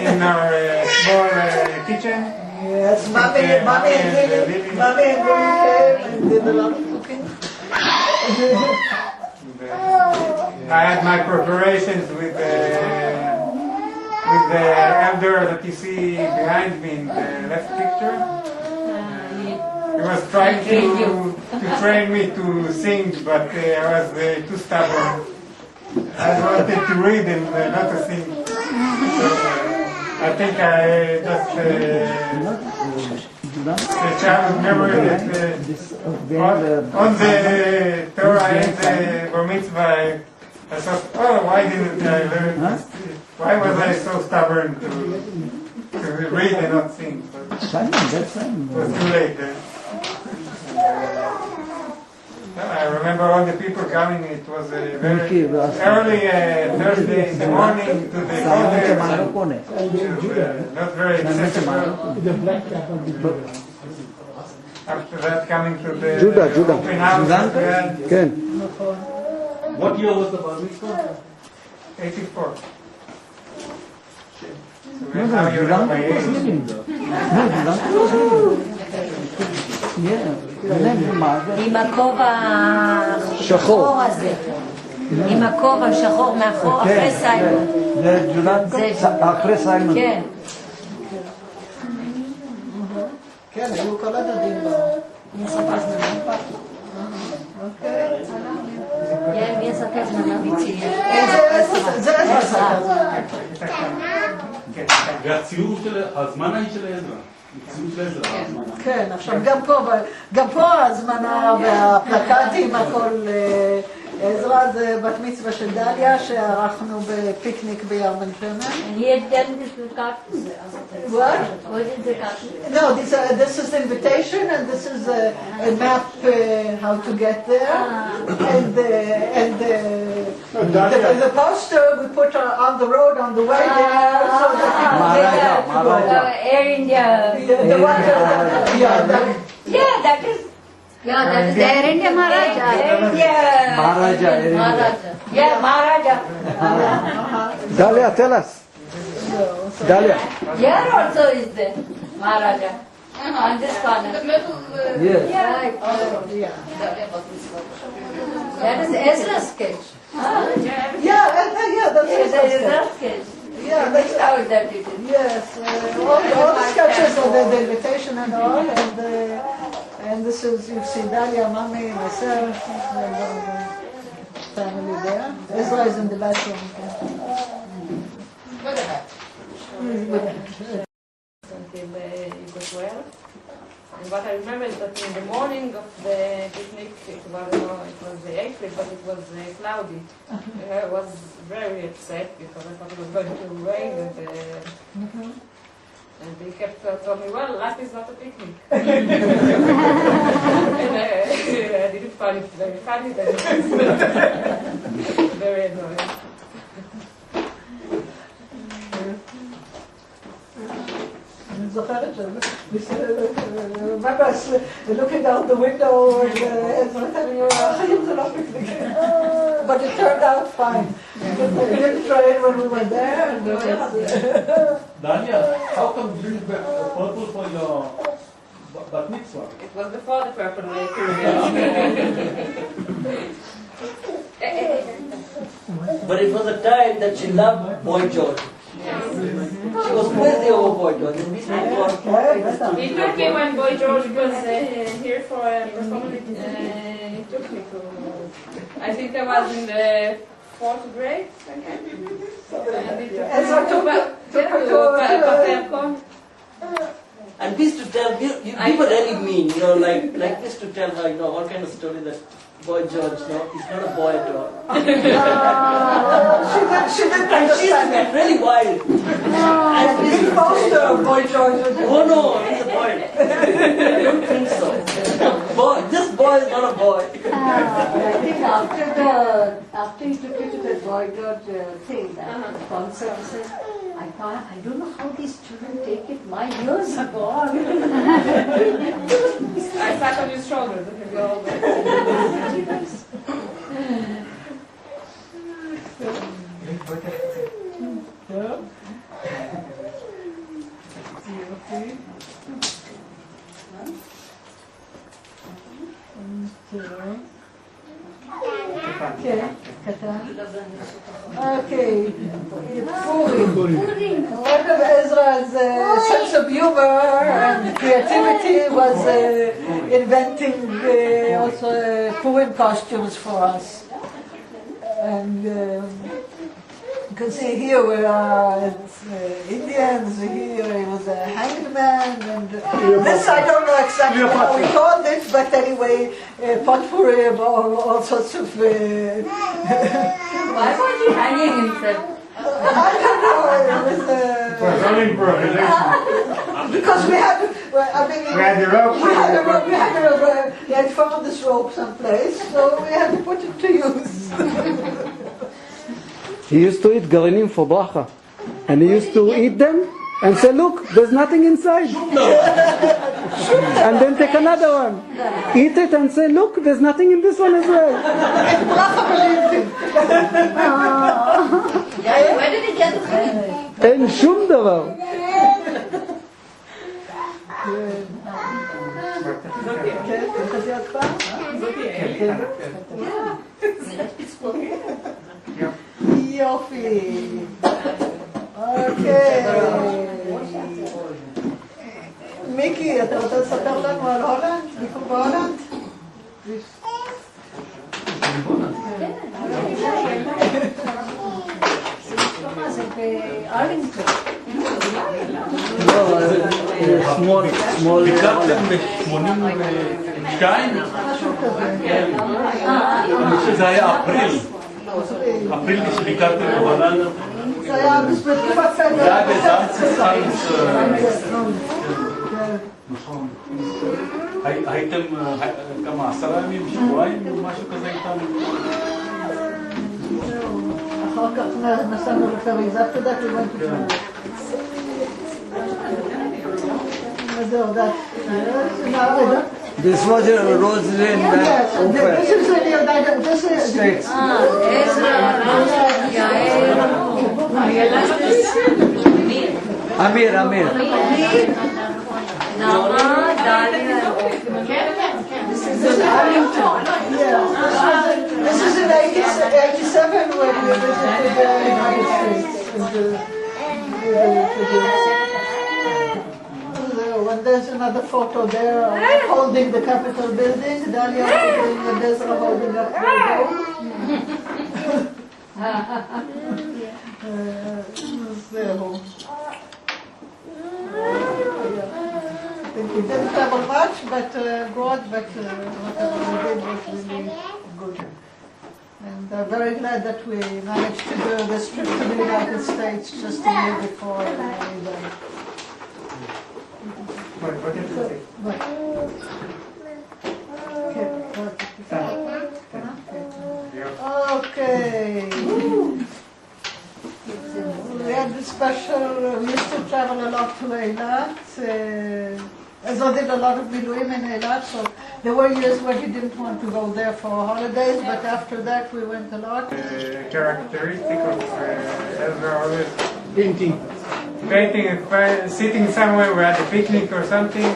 in our small kitchen. Yes, mommy and Lily came and did a lot of cooking. I had my preparations with the elder that you see behind me in the left picture. He was trying to train me to sing, but I was too stubborn. I wanted to read and not to sing. So I think I just the childhood memory that on the Torah and the Bar Mitzvah, I thought, oh, why didn't I learn this? Why was I so stubborn to read and not sing? But it was too late. I remember all the people coming. It was a very early Thursday in the morning to the kotel. Not very accessible. After that, coming to the open house. כן. What year was the Bar Mitzvah? 84. So now you know my age. עם הכובע השחור הזה. עם הכובע שחור מאחור, אחרי סיימון. זה ג'ולן אחרי סיימון. כן. כן, היו כל הדודים בו. מי יספר זמנה? כן, מי יספר זמנה ביצי? זה עזרא. והציור של הזמן ההיא של עזרא. הציור של עזרא. כן, עכשיו גם פה ההזמנה והפלקטים, הכל עזרא זה בת מצווה של דליה שערכנו בפיקניק ביער בן שמן. What? No, this is the invitation and this is a map how to get there. And the poster we put on the road on the way there so that Air India. the one Yeah, that is the Air India Maharaja. Maharaja. Yeah, Maharaja. Dalia, tell us. Dalia. Here also is the Maharaja. On this corner. Yes. That is Ezra's sketch. Yeah, that's Ezra's sketch. Yeah, that's how that it is. Yes, all the sketches of the invitation and all, and this is, you see Dalia, Mommy, myself, and all the family there. Ezra is in the bathroom. It was well. And what I remember is that in the morning of the picnic, it was April, but it was cloudy. I was very upset because I thought it was going to rain, and they kept telling me, well, life is not a picnic. And I didn't find it very funny, but it was very annoying. אני זוכרת remember looking out the window and Ezra telling you, החיים זה לא פיקניק. But it turned out fine. It didn't rain when we were there. And Dalia, how come you bring back purple for your bat mitzvah? It was before the purple But it was a time that she loved Boy George. She was crazy over Boy George. And these people He took me when Boy George was here for a performance. He took me to, I think I was in the 4th grade. Ezra took her to And we used to tell, we were really mean, like we used to tell her, all kind of story that Boy George, he's not a boy at all. She didn't And she used to get really wild. And we used to poster of Boy George. Oh no, he's a boy. I don't think so. Boy, this boy is not a boy. I think after he took you to the Boy George thing, that concert, he said, I don't know how these children take it. My years are gone. I sat on his shoulder. Okay, Purim. One of Ezra's sense of humor and creativity was inventing also Purim costumes for us. And you can see here we are Indians, here it was a hanged man, and this I don't know exactly how we called it, but anyway, pot Purim or all sorts of... Why was he hanging himself? I don't know, it was... was all improvisation. Because we had, We had the rope. we had found this rope someplace, so we had to put it to use. He used to eat garinim for bracha. And he used to eat them and say, look, there's nothing inside. And then take another one. Eat it and say, look, there's nothing in this one as well. Where did he get the food? אין שום דבר. יופי. אוקיי. מיקי, אתה רוצה לספר לנו על הולנד? ביקור בהולנד? זה בארלינגטון. לא, שמאל. ביקרתם ב-82? אני חושב שזה היה אפריל. אפריל כשביקרתם בהולנד. זה היה בתקופת סדר. זה היה בזאנץ. נכון. הייתם כמה, 10 ימים, שבועיים, משהו כזה איתם? אחר כך נסענו לפריז, after that we went to France. וזהו, This was Roselind and This is the United States. Amir. This is Arlington. This is in 87 when we visited the United States. When there's another photo there holding the Capitol building, Dalia holding and Ezra holding up the door. We didn't travel much, but abroad, but whatever we did was really good. And I'm very glad that we managed to do this trip to the United States just a year before we died. Okay. We had this special, we used to travel a lot to Eilat. Ezra did a lot of Miluim in Eilat, so there were years where he didn't want to go there for holidays, but after that we went a lot. Characteristic of Ezra always Painting. Sitting somewhere, we had a picnic or something,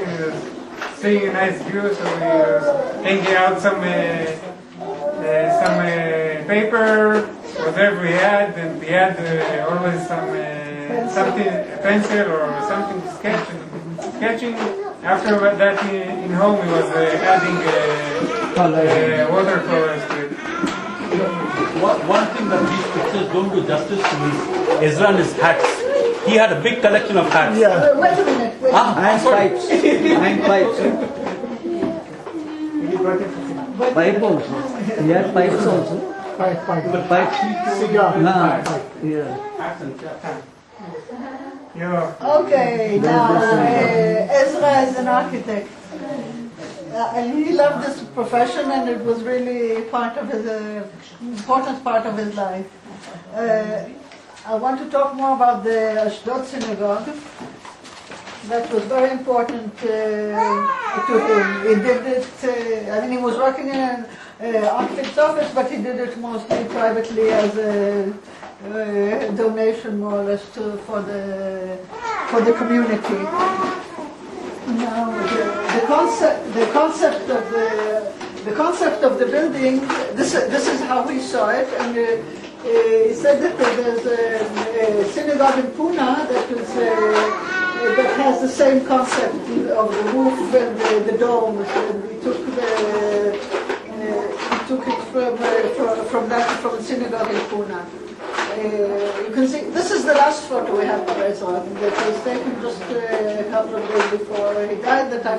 seeing a nice view, so we were taking out some paper, whatever we had, and we had always something, a pencil or something to sketching. After that, in home, we was adding watercolors to it. One thing that these pictures don't do justice to is Ezra and his hats. He had a big collection of hats. Wait a minute. And pipes. Pipe also. He had pipes also. Pipe. Cigar. Okay, now Ezra is an architect. And he loved this profession, and it was really part of his important part of his life. I want to talk more about the Ashdod synagogue. That was very important to him. He did it, he was working in an architect's office, but he did it mostly privately as a donation, more or less, for the community. Now, the concept of the building. This is how we saw it, and he said that there's a synagogue in Pune that has the same concept of the roof and the domes. And we took it from the synagogue in Pune. You can see, this is the last photo we have of Ezra. That was taken just a couple of days before he died. That I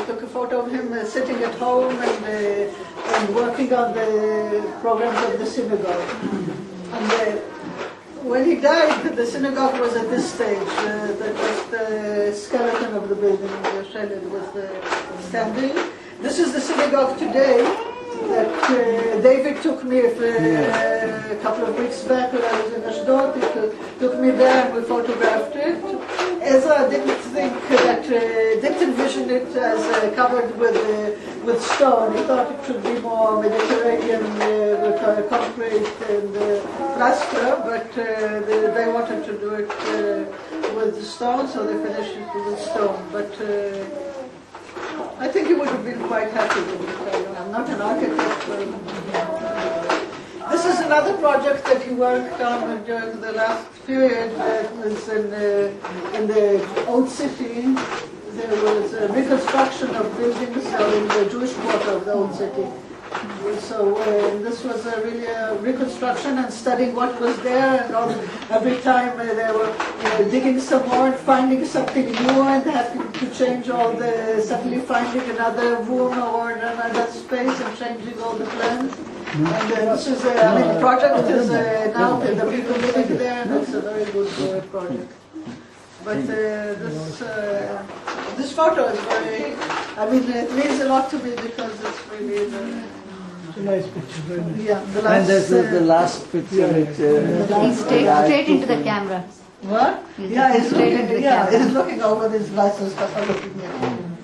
took a photo of him sitting at home and working on the programs of the synagogue. And when he died, the synagogue was at this stage. That was the skeleton of the building. The Chilhood was standing. This is the synagogue today. That David took me a couple of weeks back when I was in Ashdod. He took me there and we photographed it. Ezra didn't envision it as covered with stone. He thought it should be more Mediterranean with concrete and plaster, but they wanted to do it with stone, so they finished it with stone. But I think he would have been quite happy with it. I'm not an architect, This is another project that he worked on during the last period. That was in the old city. There was a reconstruction of buildings in the Jewish quarter of the old city. So this was really a reconstruction and studying what was there, and every time they were digging some more and finding something new and having to change all suddenly finding another room or another space and changing all the plans. And this is, the project is now the people living there, and it's a very good project. But this photo is very, it means a lot to me because it's really a nice picture. Very nice. Yeah, And this is the last picture. He's straight into the camera. What? He's He's straight looking, into the camera. he's looking over his glasses, but I'm looking at him.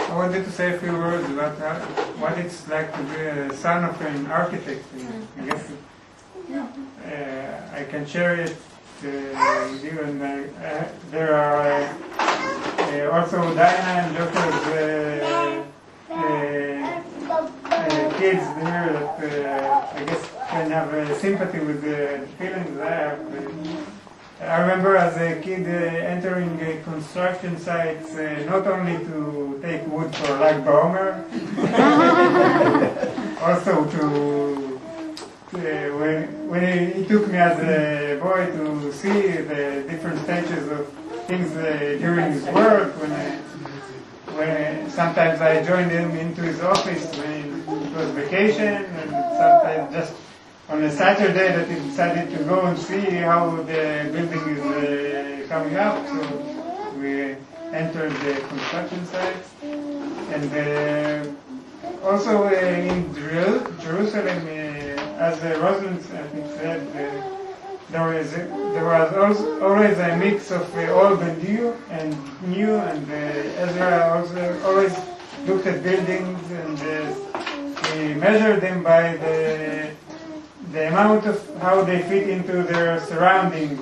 I wanted to say a few words about what it's like to be a son of an architect. I guess I can share it with you, and there are also Diana and Joker's kids there that I guess can have sympathy with the feelings I have. I remember as a kid entering construction sites not only to take wood for Lag BaOmer, also when he took me as a boy to see the different stages of things during his work. When sometimes I joined him into his office when it was vacation, and sometimes just on a Saturday that he decided to go and see how the building is coming up. So we entered the construction sites. And also in Jerusalem, as Roselind I think said, there was always a mix of old and new, and Ezra also always looked at buildings and he measured them by the amount of how they fit into their surroundings.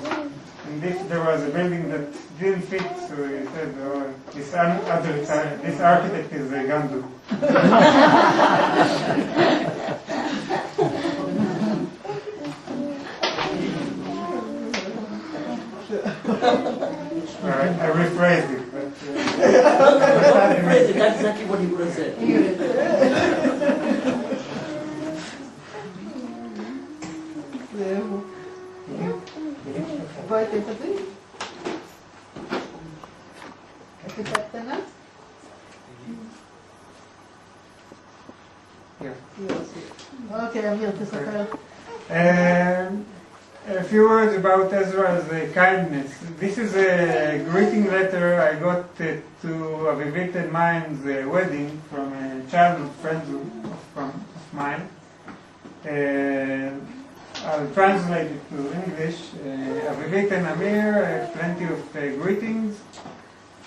And if there was a building that didn't fit, so he said, oh, this architect is a gandu. I rephrased it, but rephrased it, that's exactly what he would have said. Okay, Amir, תספר. A few words about Ezra's kindness. This is a greeting letter I got to Avivit and mine's wedding from a childhood friend of mine. I'll translate it to English. Avivit and Amir, plenty of greetings.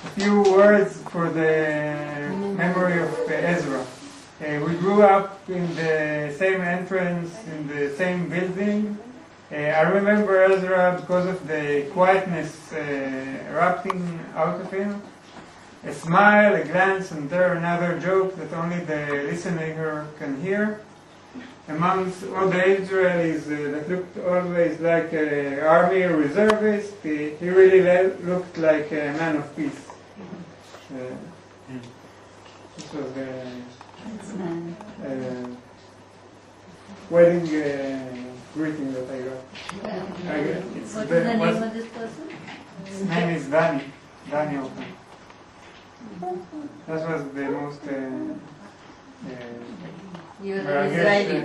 A few words for the memory of Ezra. We grew up in the same entrance, in the same building. I remember Ezra because of the quietness erupting out of him. A smile, a glance, and there another joke that only the listener can hear. Amongst all the Israelis that looked always like an army reservist, he really looked like a man of peace. This was the wedding greeting that I got. What's the name of this person? His name is Dani Okan. That was the most You're the Israeli.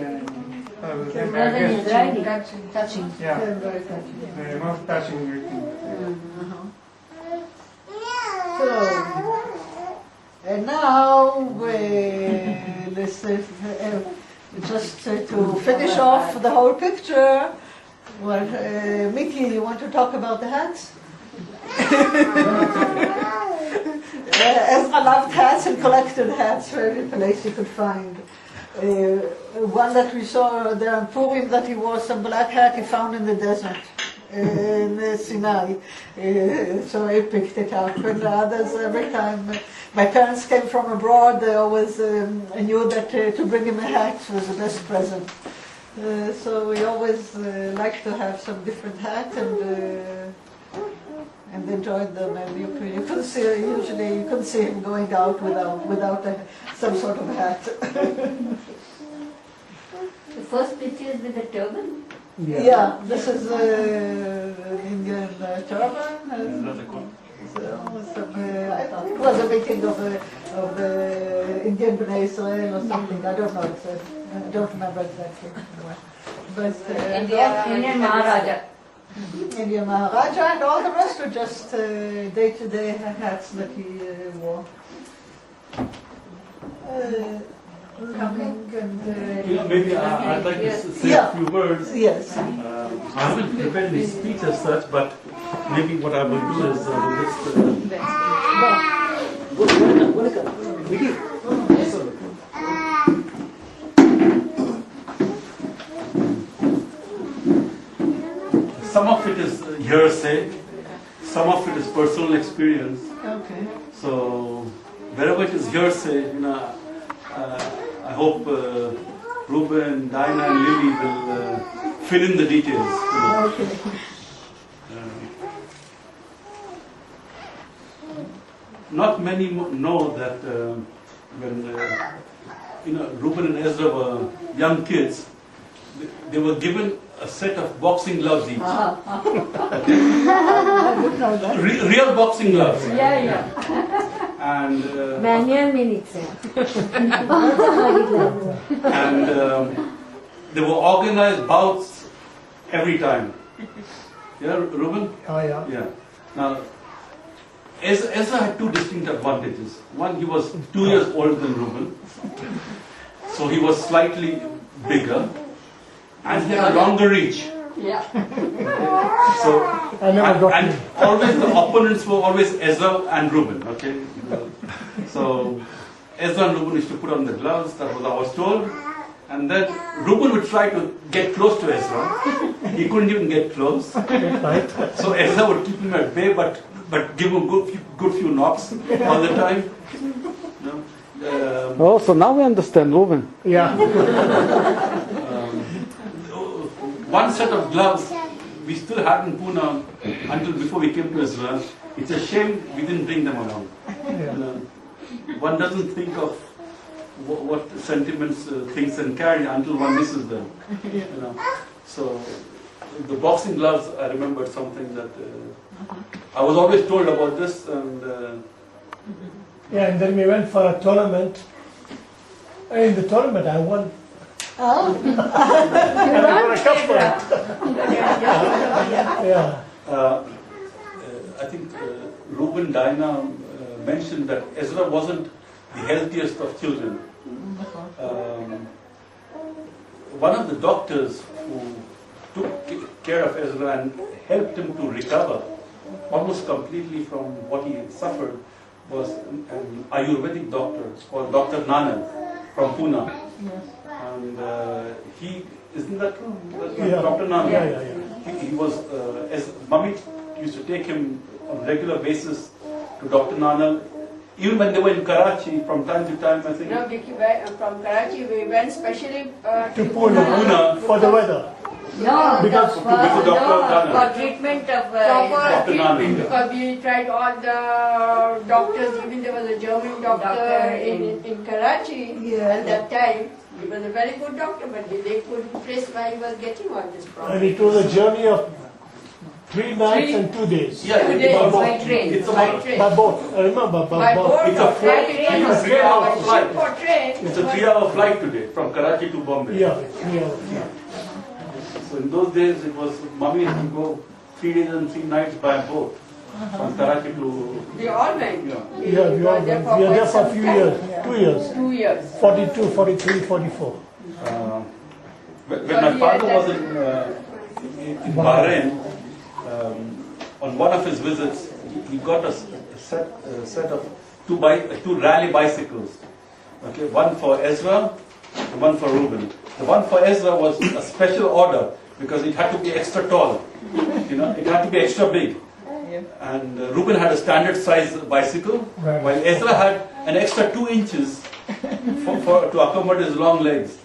Touching. Yeah, the most touching greeting. So, and now let's just to finish off the whole picture. Well, Mickey, you want to talk about the hats? Ezra loved hats and collected hats for every place he could find. One that we saw there in Purim that he wore, some black hat he found in the desert in Sinai. So he picked it up. And the others, every time my parents came from abroad, they always knew that to bring him a hat was the best present. So we always liked to have some different hat and enjoyed them. And you could see, usually you couldn't see him going out without some sort of hat. The first picture is with the turban? Yeah, this is an Indian turban. So, I thought it was a meeting of the Indian Bnei Israel or something. I don't know. I don't remember exactly. But Indian Maharaja. Indian Maharaja, and all the rest were just day-to-day hats that he wore. Maybe I'd like to say a few words. Yes. I haven't prepared any speech as such, but maybe what I will do is some of it is hearsay, some of it is personal experience. Okay. So wherever it is hearsay, I hope Reuben, Dinah, and Lily will fill in the details. Okay. Not many know that when Reuben and Ezra were young kids, they were given a set of boxing gloves each. I didn't know that. Real boxing gloves. Yeah. And Manual minutes. and they were organized bouts every time. Yeah, Reuben? Oh, yeah. Yeah. Now, Ezra had two distinct advantages. One, he was 2 years older than Reuben, so he was slightly bigger, and he had a longer reach. Yeah. So, I never got and always the opponents were always Ezra and Reuben. Okay. So Ezra and Reuben used to put on the gloves. That was what I was told. And then Reuben would try to get close to Ezra. He couldn't even get close. Right. So Ezra would keep him at bay, but give him good few knocks all the time. Oh, so now we understand, Reuben. Yeah. One set of gloves we still had in Pune until before we came to Israel. It's a shame we didn't bring them along. One doesn't think of what sentiments things can carry until one misses them. So the boxing gloves, I remembered something that I was always told about this, and Yeah, and then we went for a tournament. In the tournament, I won. Oh. And I got a cup for it. Yeah. I think Reuben Dinah mentioned that Ezra wasn't the healthiest of children. One of the doctors who took care of Ezra and helped him to recover almost completely from what he had suffered was an Ayurvedic doctor called Dr. Nanak from Pune. Yes. And he, isn't that true? Yeah. Dr. Nanak. Yeah. He was, as Mummy used to take him on a regular basis to Dr. Nanak. Even when they were in Karachi, from time to time, I think. No, from Karachi we went specially To Pune for the weather. No, Because for treatment of Dr. Nanak. because we tried all the doctors, even there was a German doctor in Karachi at that time. He was a very good doctor, but they couldn't trace why he was getting all this problem. And it was a journey of 3 nights and 2 days. Yeah, 2 days by boat. by train. It's By about, train. By boat. I remember, By boat It's a or flight. train. It's a 3-hour flight. Ship or train. It's a 3-hour flight today from Karachi to Bombay. Yeah. So in those days, it was Mummy used to go 3 days and 3 nights by boat from Karachi to. We all went. Yeah. We are there for a few years. 2 years. 2 years. 42, 43, 44. When my father was in Bahrain, on one of his visits, he got a set of two rally bicycles. Okay, one for Ezra, and one for Reuben. The one for Ezra was a special order because it had to be extra tall. It had to be extra big. And Reuben had a standard size bicycle, while Ezra had an extra 2 inches to accommodate his long legs.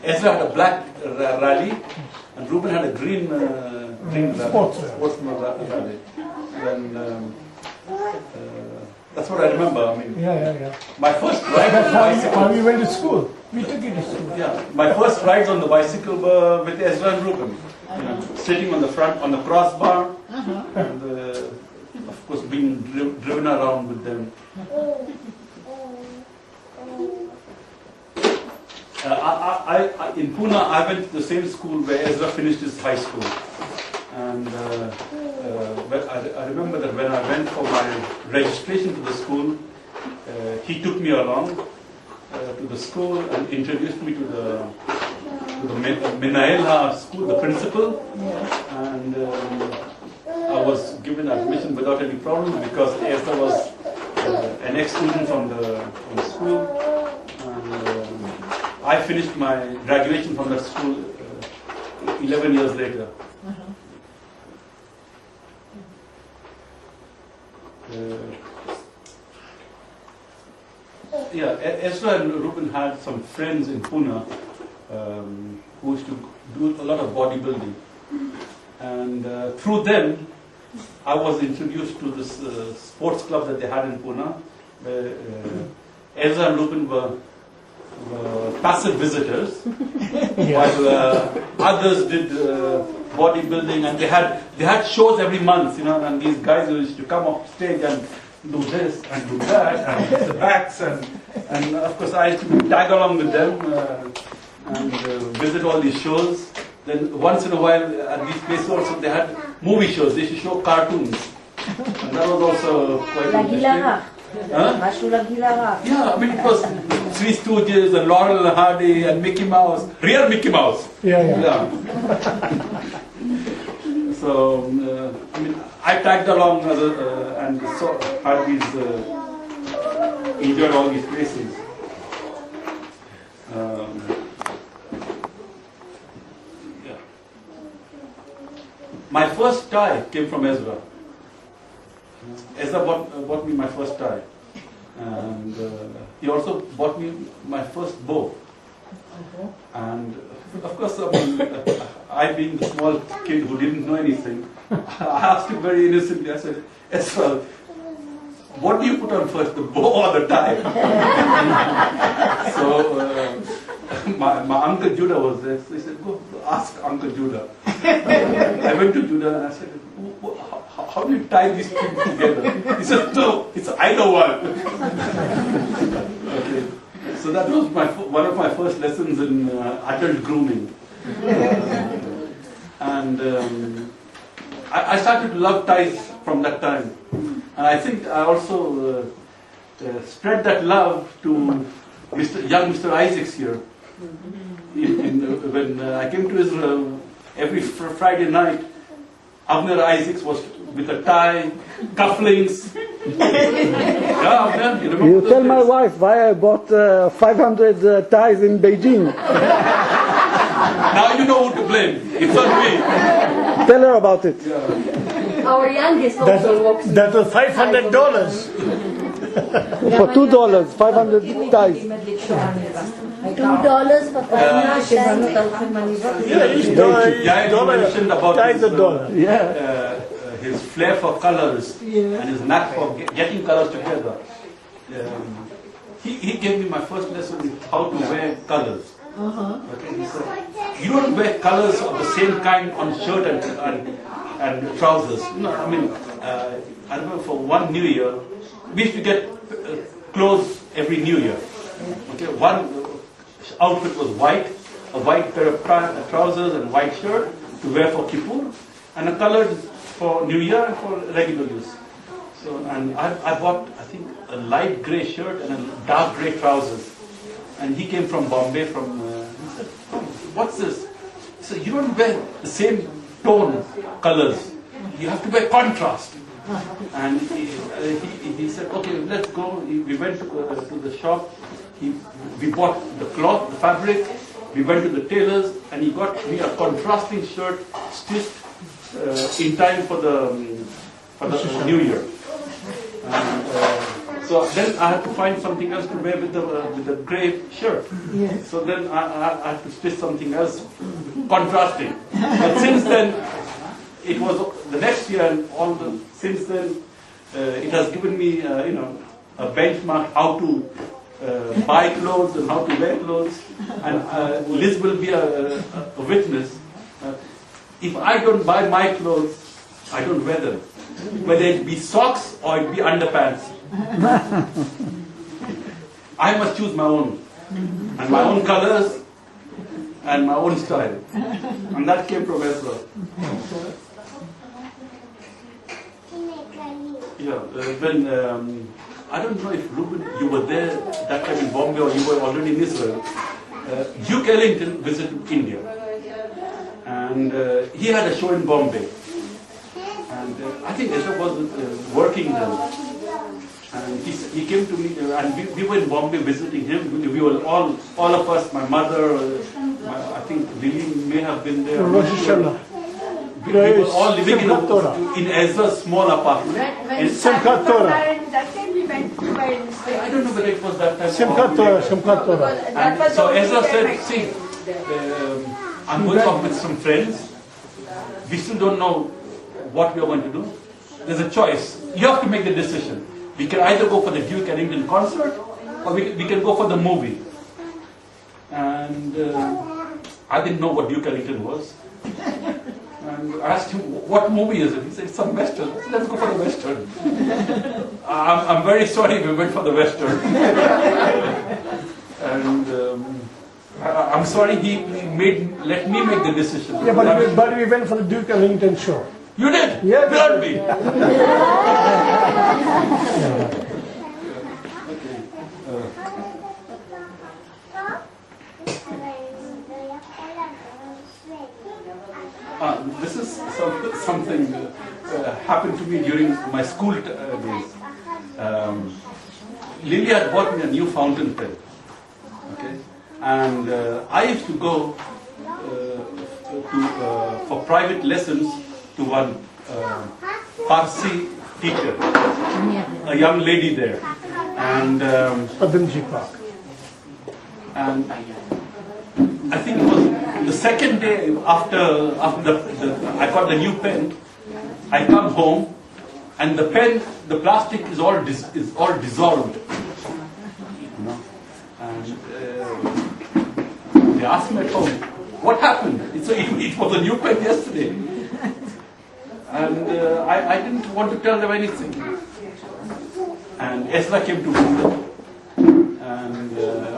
Ezra had a black rally, and Reuben had a green sportsman rally. And that's what I remember. I mean, my first ride on the bicycle. We went to school. We took it to school. Yeah, my first rides on the bicycle were with Ezra and Reuben. Sitting on the front on the crossbar, and of course being driven around with them. In Pune, I went to the same school where Ezra finished his high school. And I remember that when I went for my registration to the school, he took me along to the school and introduced me to the Minaela school, the principal. And I was given admission without any problem because Ezra was an ex-student from the school. And I finished my graduation from that school 11 years later. Ezra and Reuben had some friends in Pune who used to do a lot of bodybuilding. And through them, I was introduced to this sports club that they had in Pune. Ezra and Reuben were passive visitors, while others did bodybuilding, and they had shows every month, and these guys used to come off stage and do this and do that and hit the backs, and of course I used to tag along with them and visit all these shows. Then once in a while at these places also they had movie shows. They used to show cartoons, and that was also quite interesting. Yeah, I mean it was Three Stooges and Laurel and Hardy and Mickey Mouse, real Mickey Mouse. Yeah. So I mean, I tagged along and had these enjoyed all these places. My first tie came from Ezra. Ezra bought me my first tie, and he also bought me my first bow. And of course, I being the small kid who didn't know anything, I asked him very innocently. I said, Ezra, what do you put on first, the bow or the tie? So my Uncle Judah was there. So he said, go ask Uncle Judah. I went to Judah and I said, how do you tie these things together? He said, no, it's either one. Okay. So that was one of my first lessons in adult grooming. And I started to love ties from that time. And I think I also spread that love to young Mr. Isaacs here. When I came to Israel, every Friday night, Avner Isaacs was with a tie, cufflinks. Yeah, Avner, you remember? You tell my wife why I bought 500 ties in Beijing. Now you know who to blame. It's not me. Tell her about it. Yeah. Our youngest also walks. That was $500. For $2, 500 ties. $2 for Each dollar mentioned about ties his, a dollar. his flair for colors and his knack for getting colors together. He gave me my first lesson in how to wear colors. Okay, he said, you don't wear colors of the same kind on shirt and trousers. No, I mean, I remember for one New Year, we used to get clothes every New Year. Okay, one outfit was white, a white pair of trousers and white shirt to wear for Kippur, and a colored for New Year and for regular use. So, and I bought, I think, a light grey shirt and a dark grey trousers. And he came from Bombay, he said, oh, what's this? He said, you don't wear the same tone colors. You have to wear contrast. And he said, okay, let's go. We went to the shop. We bought the cloth, the fabric. We went to the tailors, and he got me a contrasting shirt stitched in time for for the New Year. And, so then I had to find something else to wear with the grey shirt. Yes. So then I had to stitch something else contrasting. But since then, it was the next year, and since then, it has given me, a benchmark how to buy clothes and how to wear clothes. And Liz will be a witness. If I don't buy my clothes, I don't wear them. Whether it be socks or it be underpants. I must choose my own. And my own colors and my own style. And that came from Ezra. Yeah, when, I don't know if Ruben, you were there that time in Bombay or you were already in Israel. Duke Ellington visited India. And he had a show in Bombay. And I think Ezra was working there. And he came to me, and we were in Bombay visiting him. We were all of us, my mother, I think Lily may have been there. We were all living in Ezra's small apartment. Simchat Torah. That time we went to I don't know whether it was that time. Simchat Torah. And so Ezra said, see, I'm going off with some friends. We still don't know what we are going to do. There's a choice. You have to make the decision. We can either go for the Duke Ellington concert or we can go for the movie. And I didn't know what Duke Ellington was. And I asked him, what movie is it? He said, it's some Western. I said, let's go for the Western. I'm very sorry we went for the Western. And I'm sorry he let me make the decision. Yeah, but we went for the Duke Ellington show. You did? Yeah. Without me. This is something happened to me during my school days. Lily had bought me a new fountain pen. Okay, and I used to go for private lessons to one Parsi teacher, a young lady there, and and I think it was the second day after I got the new pen. I come home, and the plastic is all dissolved. You know, and they asked me at home, what happened? It was a new pen yesterday. And I didn't want to tell them anything. And Ezra came to me, and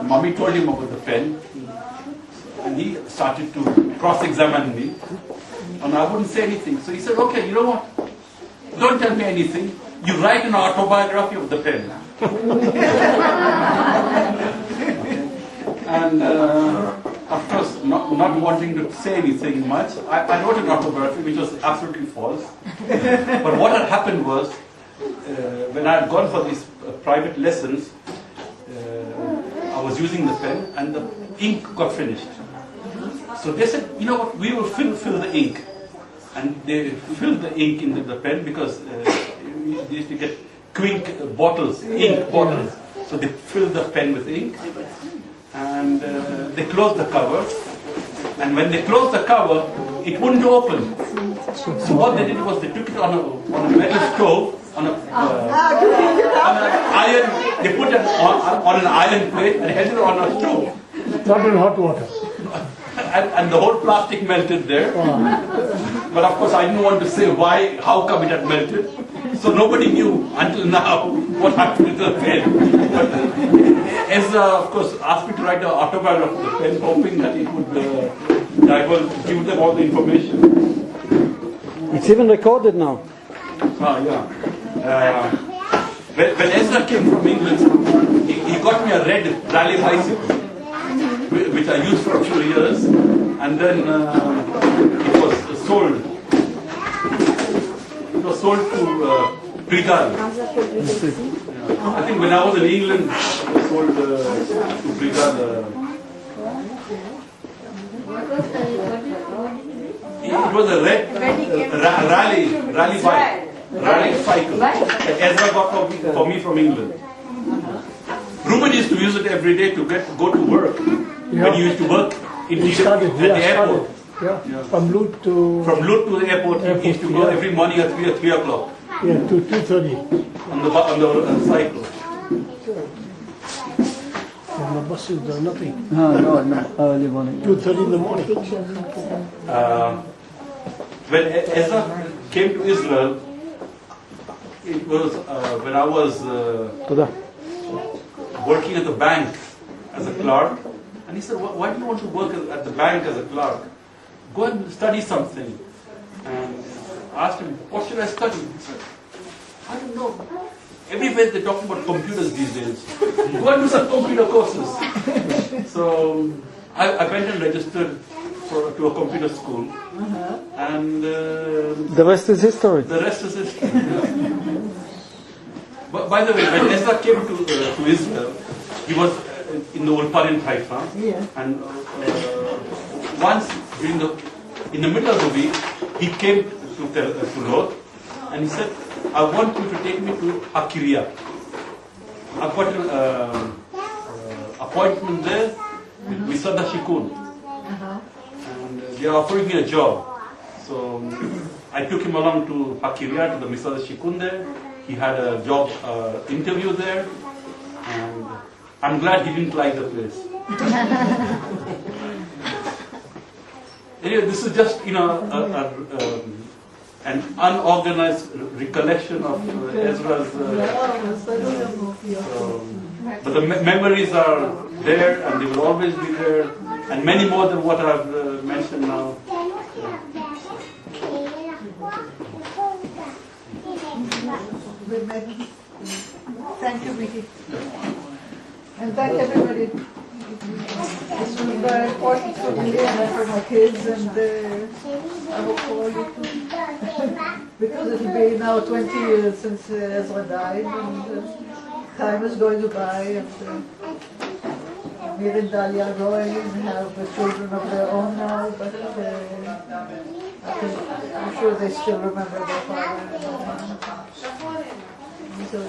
Mommy told him about the pen. And he started to cross-examine me. And I wouldn't say anything. So he said, okay, you know what? Don't tell me anything. You write an autobiography of the pen. And of course, not wanting to say anything much, I wrote an autobiography which was absolutely false. But what had happened was, when I had gone for these private lessons, I was using the pen and the ink got finished. So they said, you know what, we will fill the ink. And they filled the ink into the pen because they used to get bottles, ink bottles. So they filled the pen with ink. And they closed the cover. And when they closed the cover, it wouldn't open. So what they did was they took it on a metal stove, on an iron. They put it on an iron plate and held it on a stove. Not in hot water. And the whole plastic melted there. But of course I didn't want to say how come it had melted. So nobody knew until now what happened to the pen. But Ezra, of course, asked me to write an autobiography of the pen, hoping that it would give them all the information. It's even recorded now. Yeah. When Ezra came from England, he got me a red rally bicycle, which I used for a few years, and then it was sold. It was sold to Brigal. I think when I was in England, it was sold to Brigal. It was a red rally bike. riding cycle that Ezra got for me from England. Reuben used to use it every day to go to work. When he used to work at the airport. Yeah. From Lut to the airport, he used to go every morning at 3 o'clock. Yeah, to 2:30. On the cycle. And the buses are nothing. No, early morning. 2:30 in the morning. When Ezra came to Israel, it was when I was working at the bank as a clerk, and he said, "Why do you want to work at the bank as a clerk? Go and study something." And I asked him, "What should I study?" He said, "I don't know. Everywhere they're talking about computers these days. Go and do some computer courses." So I went and registered to a computer school, and the rest is history. The rest is history. But by the way, when Ezra came to Israel, he was in the Ulpan Haifa, and once in the middle of the week, he came to Lod, and he said, "I want you to take me to Hakiria. I've got an appointment there with Misada Shikun, and they are offering me a job." So I took him along to Hakiria, to the Misada Shikun there. He had a job interview there, and I'm glad he didn't like the place. Anyway, this is just an unorganized recollection of Ezra's. But the memories are there, and they will always be there, and many more than what I've mentioned now. Thank you, Vicky. And thank everybody. This was very important for me and for my kids, and I hope for all you too. Because it will be now 20 years since Ezra died, and time is going by, and Amir and Dalia are growing and have children of their own now, but I'm sure they still remember their father. So,